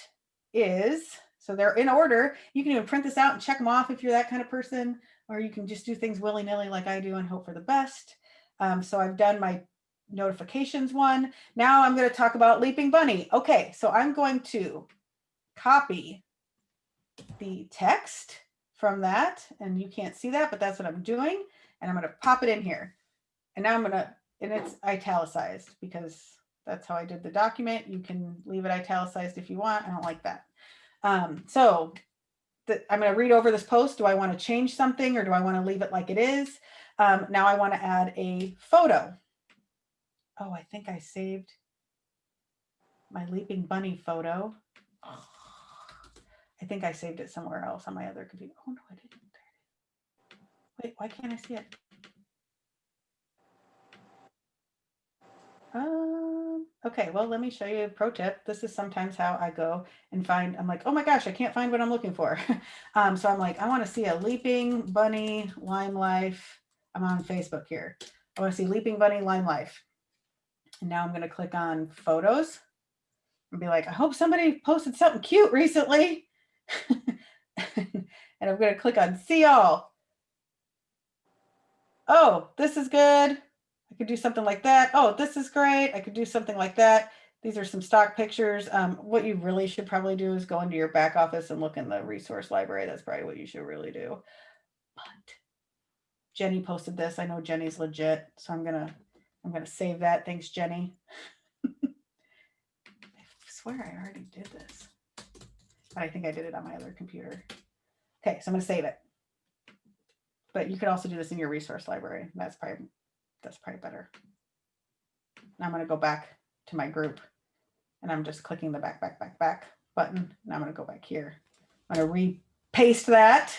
is, so they're in order. You can even print this out and check them off if you're that kind of person, or you can just do things willy-nilly like I do and hope for the best. So I've done my notifications one. Now I'm going to talk about Leaping Bunny. Okay, so I'm going to copy the text from that, and you can't see that, but that's what I'm doing. And I'm going to pop it in here. And now and it's italicized because that's how I did the document. You can leave it italicized if you want. I don't like that. So I'm going to read over this post. Do I want to change something, or do I want to leave it like it is? Now I want to add a photo. Oh, I think I saved my Leaping Bunny photo. Oh, I think I saved it somewhere else on my other computer. Oh no, I didn't. Wait, why can't I see it? Okay, well, let me show you a pro tip. This is sometimes how I go and find, I'm like, oh my gosh, I can't find what I'm looking for. So I'm like, I want to see a Leaping Bunny LimeLife. I'm on Facebook here. I want to see Leaping Bunny LimeLife. And now I'm going to click on photos and be like, I hope somebody posted something cute recently. And I'm going to click on see all. Oh, this is good. I could do something like that. Oh, this is great. I could do something like that. These are some stock pictures. What you really should probably do is go into your back office and look in the resource library. That's probably what you should really do. But Jenny posted this. I know Jenny's legit, so I'm gonna save that. Thanks, Jenny. I swear I already did this, but I think I did it on my other computer. Okay, so I'm gonna save it. But you could also do this in your resource library. That's probably better. Now I'm gonna go back to my group, and I'm just clicking the back button. Now I'm gonna go back here. I'm gonna repaste that.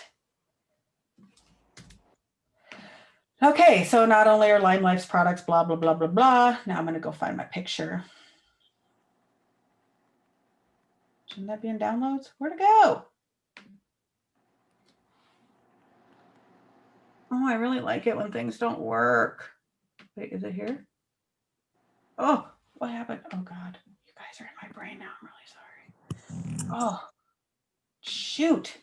Okay, so not only are LimeLife's products blah, blah, blah, blah, blah. Now I'm gonna go find my picture. Shouldn't that be in downloads? Where'd it go? Oh, I really like it when things don't work. Wait, is it here? Oh, what happened? Oh God, you guys are in my brain now. I'm really sorry. Oh, shoot.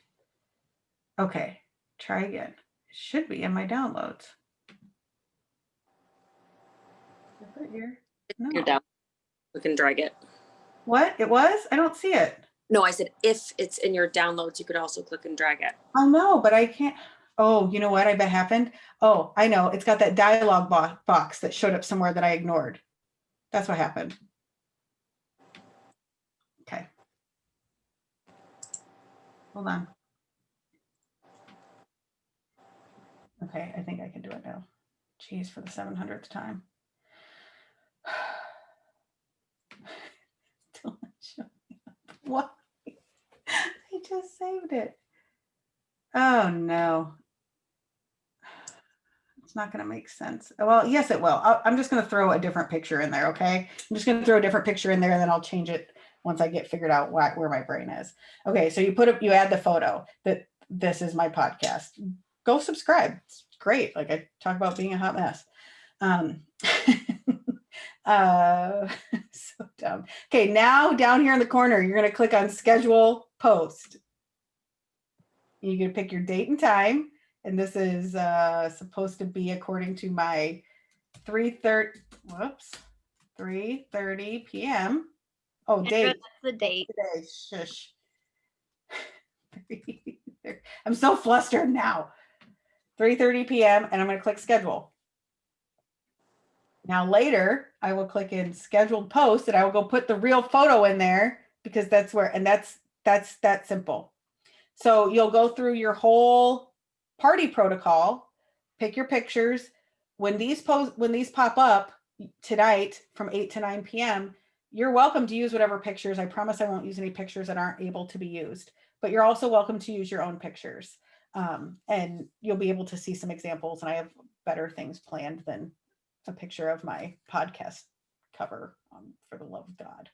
Okay, try again. It should be in my downloads. Did I put it here? No. You're down. We can drag it. What? It was? I don't see it. No, I said if it's in your downloads, you could also click and drag it. Oh no, but I can't. Oh, you know what I bet happened? Oh, I know. It's got that dialogue box that showed up somewhere that I ignored. That's what happened. Okay. Hold on. Okay, I think I can do it now. Geez, for the 700th time. What? I just saved it. Oh no. It's not going to make sense. Well, yes, it will. I'm just going to throw a different picture in there. Okay. I'm just going to throw a different picture in there and then I'll change it once I get figured out where my brain is. Okay. So you add the photo that this is my podcast. Go subscribe. It's great. Like I talk about being a hot mess. So dumb. Okay. Now down here in the corner, you're going to click on schedule post. You can pick your date and time. And this is supposed to be according to my 3:30 p.m. Oh, date. That's the date. Today. Shush. I'm so flustered now. 3:30 p.m. and I'm going to click schedule. Now later, I will click in scheduled post and I will go put the real photo in there because that's where, and that's that simple. So you'll go through your whole party protocol, pick your pictures. When these pop up tonight from 8 to 9 p.m., you're welcome to use whatever pictures. I promise I won't use any pictures that aren't able to be used, but you're also welcome to use your own pictures. And you'll be able to see some examples, and I have better things planned than a picture of my podcast cover, for the love of God.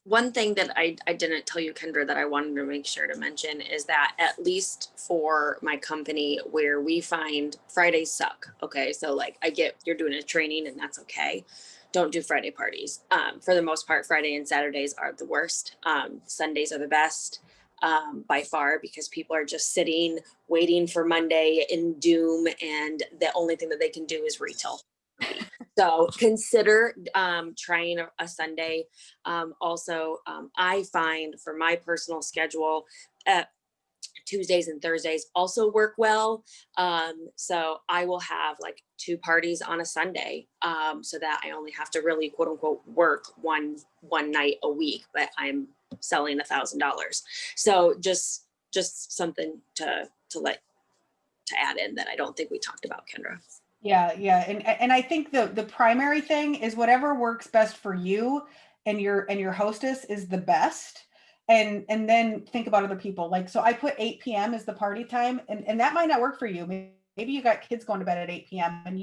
One thing that I didn't tell you, Kendra, that I wanted to make sure to mention is that at least for my company where we find Fridays suck. Okay. So like I get you're doing a training and that's okay. Don't do Friday parties. For the most part, Friday and Saturdays are the worst. Sundays are the best by far because people are just sitting, waiting for Monday in doom. And the only thing that they can do is retail. So consider trying a Sunday. Also, I find for my personal schedule, Tuesdays and Thursdays also work well. So I will have like 2 parties on a Sunday so that I only have to really quote unquote work one night a week, but I'm selling $1,000. So just something to add in that I don't think we talked about, Kendra. Yeah. And I think the primary thing is whatever works best for you and your hostess is the best. And then think about other people. Like, so I put 8 p.m. as the party time, and that might not work for you. Maybe you got kids going to bed at 8 p.m. and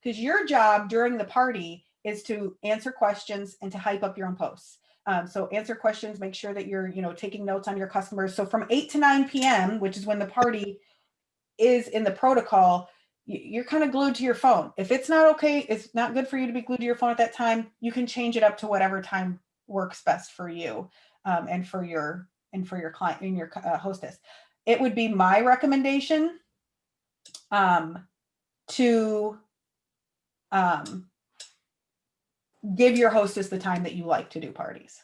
because your job during the party is to answer questions and to hype up your own posts. So answer questions, make sure that you're, taking notes on your customers. So from 8 to 9 p.m., which is when the party is in the protocol, you're kind of glued to your phone. If it's not okay, it's not good for you to be glued to your phone at that time, you can change it up to whatever time works best for you, and for your client and your hostess. It would be my recommendation to give your hostess the time that you like to do parties,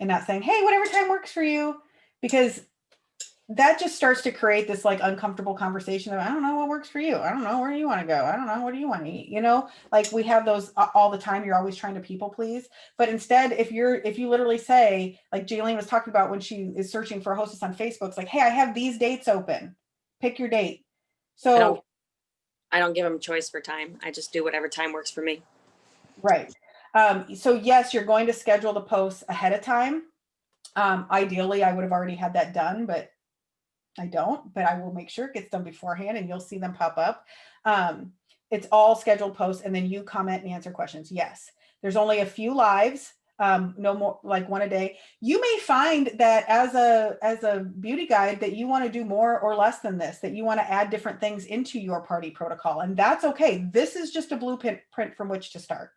and not saying, hey, whatever time works for you, because that just starts to create this like uncomfortable conversation of, I don't know what works for you. I don't know where you want to go. I don't know. What do you want to eat? Like we have those all the time. You're always trying to people please. But instead, if you literally say, like Jaylene was talking about when she is searching for a hostess on Facebook, it's like, hey, I have these dates open. Pick your date. So I don't give them choice for time. I just do whatever time works for me. right. So yes, you're going to schedule the posts ahead of time. Ideally, I would have already had that done, but I don't, but I will make sure it gets done beforehand and you'll see them pop up. It's all scheduled posts, and then you comment and answer questions. Yes, there's only a few lives, no more, like one a day. You may find that as a beauty guide that you want to do more or less than this, that you want to add different things into your party protocol, and that's okay. This is just a blueprint from which to start.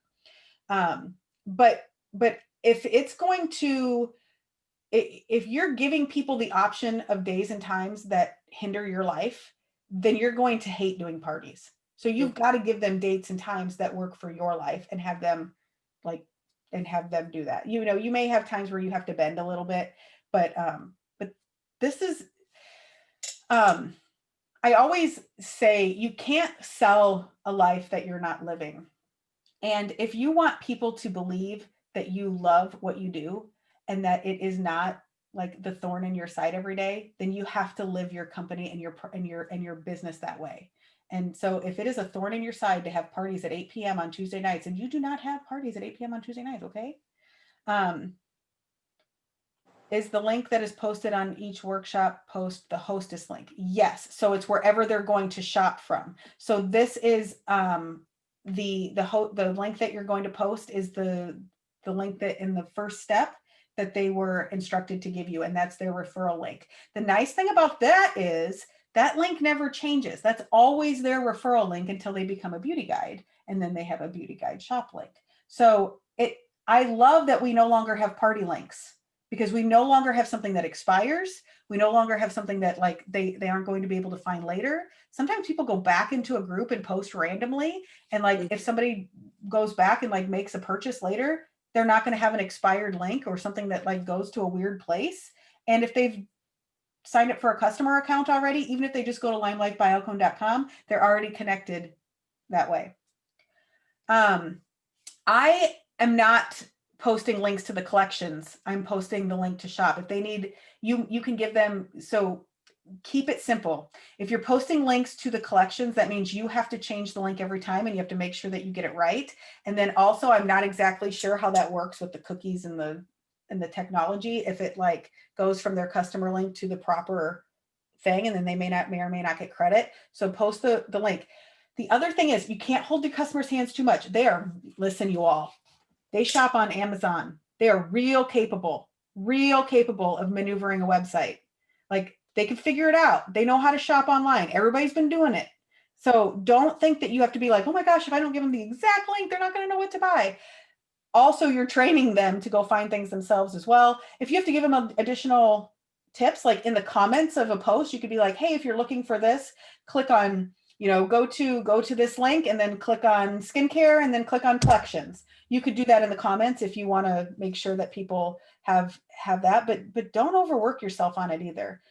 But if it's going to, if you're giving people the option of days and times that hinder your life, then you're going to hate doing parties. So you've got to give them dates and times that work for your life and have them do that. You may have times where you have to bend a little bit, but this is, I always say you can't sell a life that you're not living. And if you want people to believe that you love what you do, and that it is not like the thorn in your side every day, then you have to live your company and your business that way. And so if it is a thorn in your side to have parties at 8 p.m. on Tuesday nights, and you do not have parties at 8 p.m. on Tuesday nights, okay? Is the link that is posted on each workshop post the hostess link? Yes. So it's wherever they're going to shop from. So this is the link that you're going to post is the link that in the first step that they were instructed to give you, and that's their referral link. The nice thing about that is that link never changes. That's always their referral link until they become a beauty guide, and then they have a beauty guide shop link. So I love that we no longer have party links, because we no longer have something that expires. We no longer have something that like they aren't going to be able to find later. Sometimes people go back into a group and post randomly, and like if somebody goes back and like makes a purchase later, they're not going to have an expired link or something that like goes to a weird place. And if they've signed up for a customer account already, even if they just go to limelifebyalcone.com, they're already connected that way. I am not posting links to the collections. I'm posting the link to shop. If they need, you can give them, so keep it simple. If you're posting links to the collections, that means you have to change the link every time, and you have to make sure that you get it right. And then also, I'm not exactly sure how that works with the cookies and the technology, if it like goes from their customer link to the proper thing, and then they may or may not get credit. So post the link. The other thing is, you can't hold the customer's hands too much. Listen, you all, they shop on Amazon. They are real capable of maneuvering a website. Like they can figure it out. They know how to shop online. Everybody's been doing it. So don't think that you have to be like, oh my gosh, if I don't give them the exact link, they're not going to know what to buy. Also, you're training them to go find things themselves as well. If you have to give them additional tips, like in the comments of a post, you could be like, hey, if you're looking for this, click on, go to this link, and then click on skincare, and then click on collections. You could do that in the comments if you want to make sure that people have that, but don't overwork yourself on it either.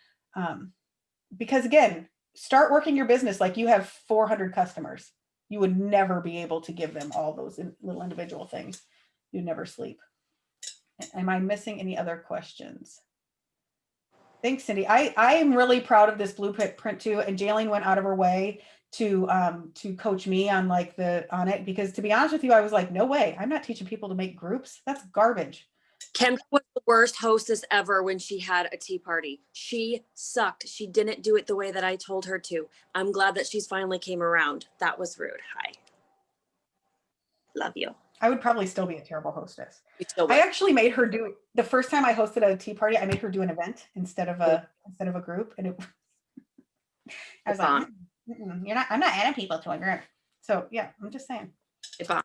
Because again, start working your business like you have 400 customers. You would never be able to give them all those little individual things. You'd never sleep. Am I missing any other questions? Thanks, Cindy. I am really proud of this blueprint too. And Jaylene went out of her way to coach me on on it, because to be honest with you, I was like, no way, I'm not teaching people to make groups. That's garbage. Kim was the worst hostess ever when she had a tea party. She sucked. She didn't do it the way that I told her to. I'm glad that she's finally came around. That was rude. Hi. Love you. I would probably still be a terrible hostess. You still I would. actually made her do the first time I hosted a tea party. I made her do an event instead of a group, and I was like, Bomb. you're not. I'm not adding people to a group. So yeah, I'm just saying. Bomb.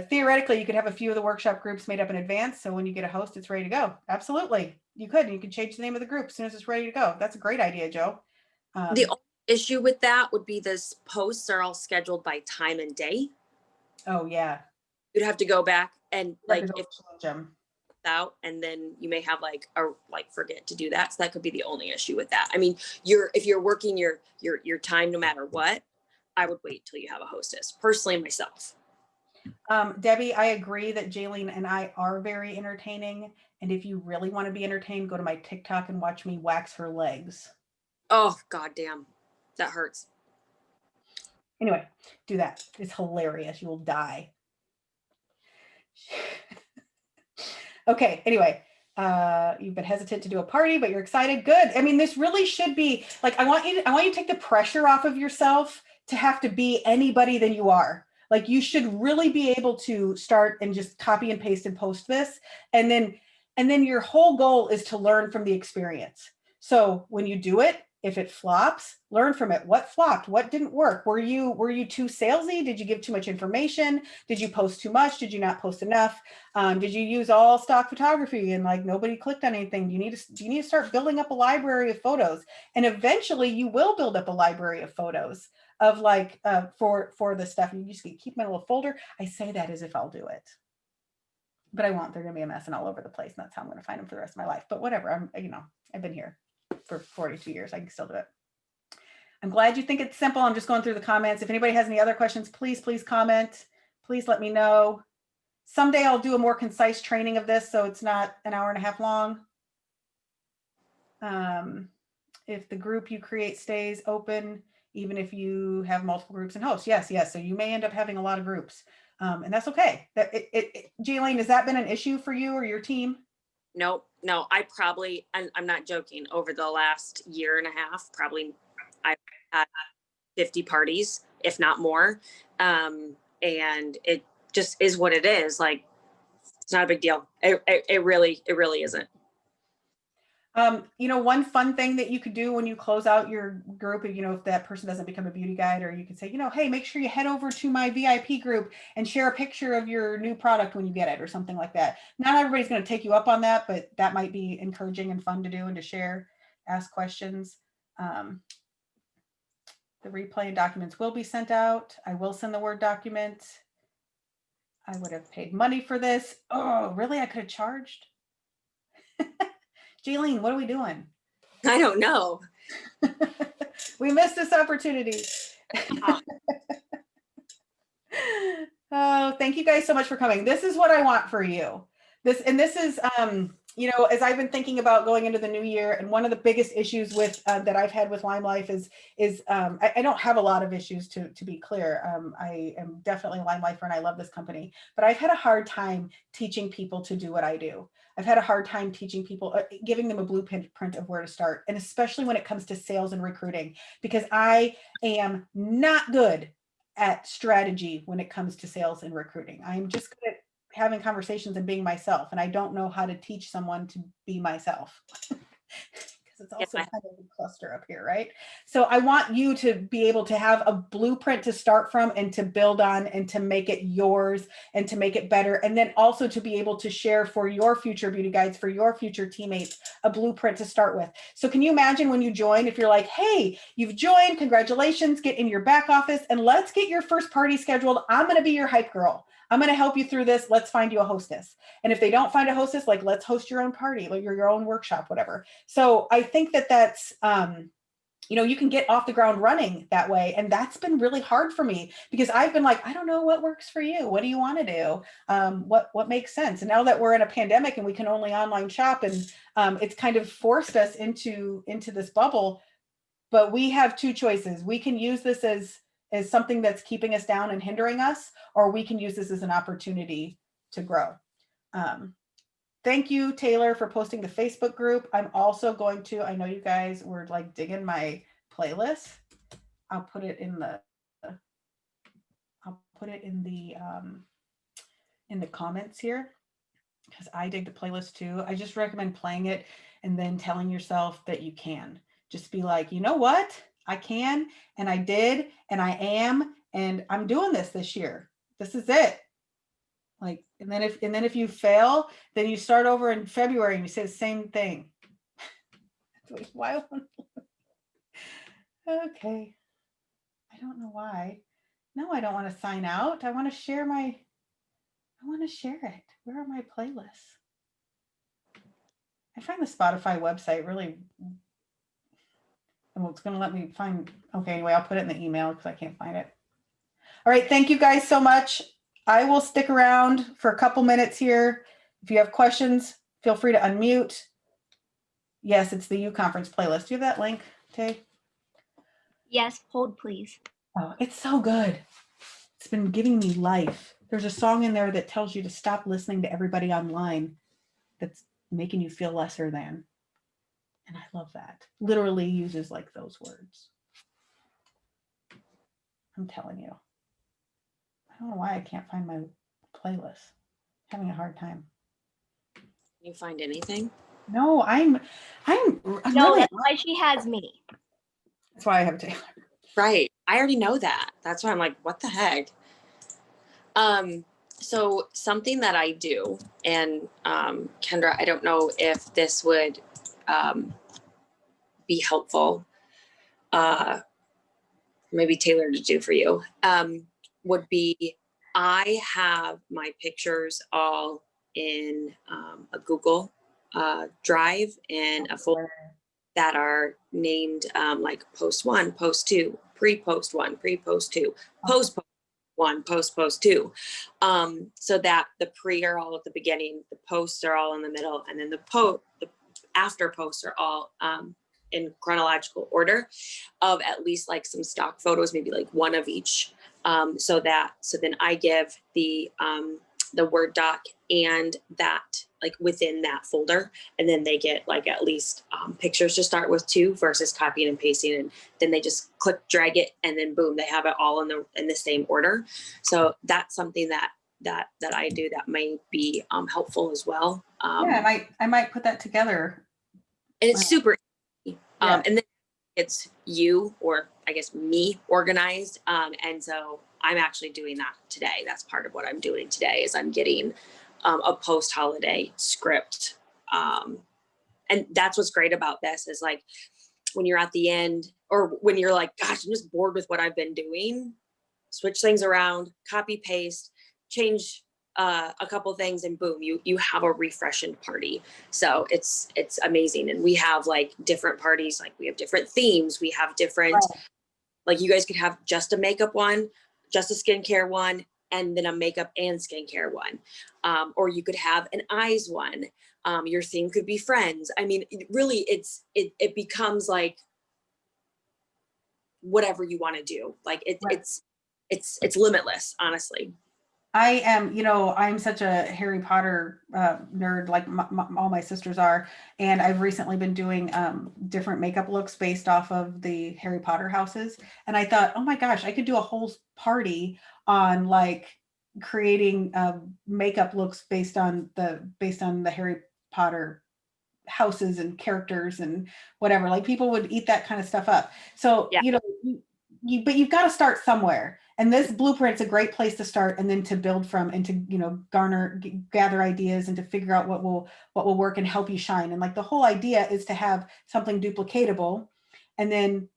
Theoretically, you could have a few of the workshop groups made up in advance. So when you get a host, it's ready to go. Absolutely. You could. And you could change the name of the group as soon as it's ready to go. That's a great idea, Joe. The only issue with that would be this posts are all scheduled by time and day. Oh, yeah. You'd have to go back and like if change them out, and then you may have like forget to do that. So that could be the only issue with that. I mean, if you're working your time no matter what, I would wait till you have a hostess. Personally, myself. Debbie, I agree that Jaylene and I are very entertaining. And if you really want to be entertained, go to my TikTok and watch me wax her legs. Oh, goddamn. That hurts. Anyway, do that. It's hilarious. You will die. Okay. Anyway, you've been hesitant to do a party, but you're excited. Good. I mean, this really should be like, I want you to take the pressure off of yourself to have to be anybody than you are. Like, you should really be able to start and just copy and paste and post this. And then your whole goal is to learn from the experience. So when you do it, if it flops, learn from it. What flopped? What didn't work? Were you too salesy? Did you give too much information? Did you post too much? Did you not post enough? Did you use all stock photography and like nobody clicked on anything? Do you need to start building up a library of photos? And eventually you will build up a library of photos of like for the stuff. You just keep them in a little folder. I say that as if I'll do it, but I won't. They're gonna be a mess and all over the place. And that's how I'm gonna find them for the rest of my life. But whatever. I've been here for 42 years. I can still do it. I'm glad you think it's simple. I'm just going through the comments. If anybody has any other questions, please comment. Please let me know. Someday I'll do a more concise training of this so it's not an hour and a half long. If the group you create stays open, even if you have multiple groups and hosts. Yes. So you may end up having a lot of groups. And that's okay. Jaylene, has that been an issue for you or your team? No, I probably, I'm not joking, over the last year and a half, probably I've had 50 parties, if not more. And it just is what it is. Like, it's not a big deal. It really isn't. One fun thing that you could do when you close out your group, if that person doesn't become a beauty guide, or you could say, hey, make sure you head over to my VIP group and share a picture of your new product when you get it or something like that. Not everybody's going to take you up on that, but that might be encouraging and fun to do and to share, ask questions. The replay and documents will be sent out. I will send the Word document. I would have paid money for this. Oh, really? I could have charged? Jaylene, what are we doing? I don't know. We missed this opportunity. Oh, thank you guys so much for coming. This is what I want for you. This is, as I've been thinking about going into the new year, and one of the biggest issues with that I've had with LimeLife is I don't have a lot of issues to be clear. I am definitely a LimeLifer and I love this company, but I've had a hard time teaching people to do what I do. I've had a hard time teaching people, giving them a blueprint of where to start. And especially when it comes to sales and recruiting, because I am not good at strategy when it comes to sales and recruiting. I'm just good at having conversations and being myself. And I don't know how to teach someone to be myself. It's also kind of a cluster up here, right? So I want you to be able to have a blueprint to start from and to build on and to make it yours and to make it better. And then also to be able to share for your future beauty guides, for your future teammates, a blueprint to start with. So can you imagine when you join, if you're like, hey, you've joined, congratulations, get in your back office and let's get your first party scheduled. I'm going to be your hype girl. I'm going to help you through this. Let's find you a hostess. And if they don't find a hostess, like let's host your own party, like your own workshop, whatever. So I think that's, you can get off the ground running that way. And that's been really hard for me because I've been like, I don't know what works for you. What do you want to do? What makes sense? And now that we're in a pandemic and we can only online shop and it's kind of forced us into this bubble, but we have two choices. We can use this as something that's keeping us down and hindering us, or we can use this as an opportunity to grow. Thank you, Taylor, for posting the Facebook group. I'm also going to, I know you guys were like digging my playlist. I'll put it in the in the comments here, because I dig the playlist too. I just recommend playing it and then telling yourself that you can. Just be like, you know what? I can, and I did, and I am, and I'm doing this year. This is it. Like, and then if you fail, then you start over in February and you say the same thing. Like, why? Okay. I don't know why. No, I don't want to sign out. I want to share it. Where are my playlists? I find the Spotify website really, well, it's going to let me find, okay, anyway, I'll put it in the email because I can't find it. All right, thank you guys so much. I will stick around for a couple minutes here. If you have questions, feel free to unmute. Yes, it's the U Conference playlist. Do you have that link, Tay? Yes, hold please. Oh, it's so good. It's been giving me life. There's a song in there that tells you to stop listening to everybody online that's making you feel lesser than. And I love that. Literally uses like those words. I'm telling you. I don't know why I can't find my playlist. Having a hard time. Can you find anything? No, I'm No, really, that's why she has me. that's why I have Taylor. Right. I already know that. That's why I'm like, what the heck? So something that I do, and Kendra, I don't know if this would be helpful, maybe Taylor to do for you, would be I have my pictures all in a Google Drive and a folder that are named like post 1, post 2, pre-post 1, pre-post 2, post 1, post 2, so that the pre are all at the beginning, the posts are all in the middle, and then the after posts are all in chronological order of at least like some stock photos, maybe like one of each, so then I give the Word doc and that like within that folder, and then they get like at least pictures to start with too, versus copying and pasting, and then they just click drag it, and then boom, they have it all in the same order. So that's something that I do that might be helpful as well. Yeah, I might put that together. And it's super easy. Yeah. And then it's you, or I guess me, organized. And so I'm actually doing that today. That's part of what I'm doing today is I'm getting a post-holiday script. And that's what's great about this is like when you're at the end, or when you're like, gosh, I'm just bored with what I've been doing, switch things around, copy, paste, change a couple things, and boom, you have a refreshing party. So it's amazing. And we have like different parties, like we have different themes, we have different, Right. like you guys could have just a makeup one, just a skincare one, and then a makeup and skincare one. Or you could have an eyes one. Your theme could be friends. I mean, really, it becomes like whatever you want to do. Like Right. it's limitless, honestly. I am, I'm such a Harry Potter nerd, like all my sisters are. And I've recently been doing different makeup looks based off of the Harry Potter houses. And I thought, oh my gosh, I could do a whole party on like creating makeup looks based on the Harry Potter houses and characters and whatever. Like people would eat that kind of stuff up. So, Yeah. but you've got to start somewhere. And this blueprint's a great place to start, and then to build from, and to, gather ideas and to figure out what will work and help you shine. And like the whole idea is to have something duplicatable, and then,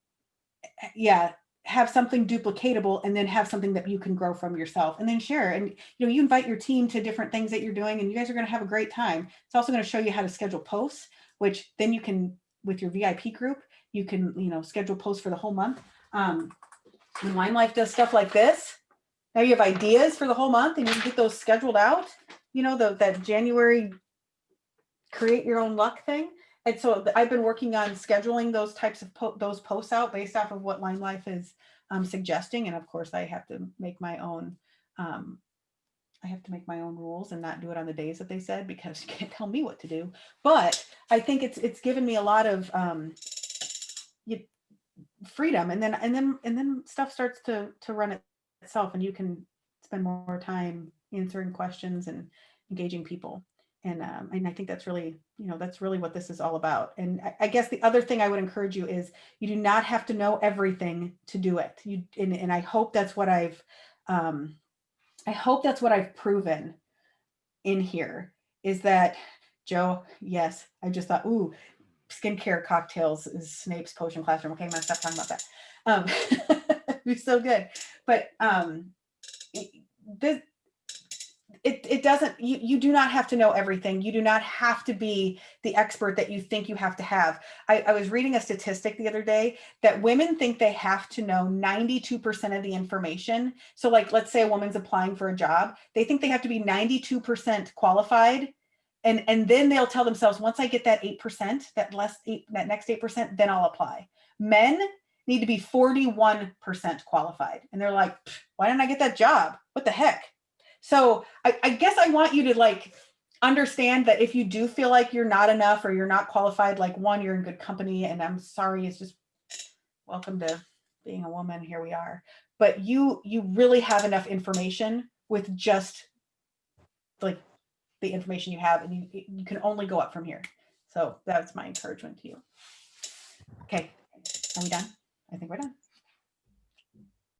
have something duplicatable, and then have something that you can grow from yourself and then share. And, you invite your team to different things that you're doing, and you guys are going to have a great time. It's also going to show you how to schedule posts, which then you can, with your VIP group, you can, schedule posts for the whole month. When LimeLife does stuff like this, now you have ideas for the whole month, and you can get those scheduled out, that January create your own luck thing. And so I've been working on scheduling those types of those posts out based off of what LimeLife is suggesting. And of course I have to make my own rules and not do it on the days that they said, because you can't tell me what to do. But I think it's given me a lot of freedom, and then stuff starts to run itself, and you can spend more time, answering questions and engaging people. And I think that's really, that's really what this is all about. And I guess the other thing I would encourage you is you do not have to know everything to do it. And I hope that's what I've proven in here is that, Joe, yes, I just thought, ooh, skincare cocktails is Snape's potion classroom. Okay, I'm gonna stop talking about that. It'd be so good. But it doesn't, you do not have to know everything. You do not have to be the expert that you think you have to have. I was reading a statistic the other day that women think they have to know 92% of the information. So like, let's say a woman's applying for a job, they think they have to be 92% qualified. And then they'll tell themselves, once I get that 8%, that next 8%, then I'll apply. Men need to be 41% qualified. And they're like, why didn't I get that job? What the heck? So I guess I want you to like understand that if you do feel like you're not enough or you're not qualified, like one, you're in good company, and I'm sorry, it's just welcome to being a woman. Here we are. But you really have enough information with just like the information you have, and you can only go up from here. So that's my encouragement to you. Okay, are we done? I think we're done.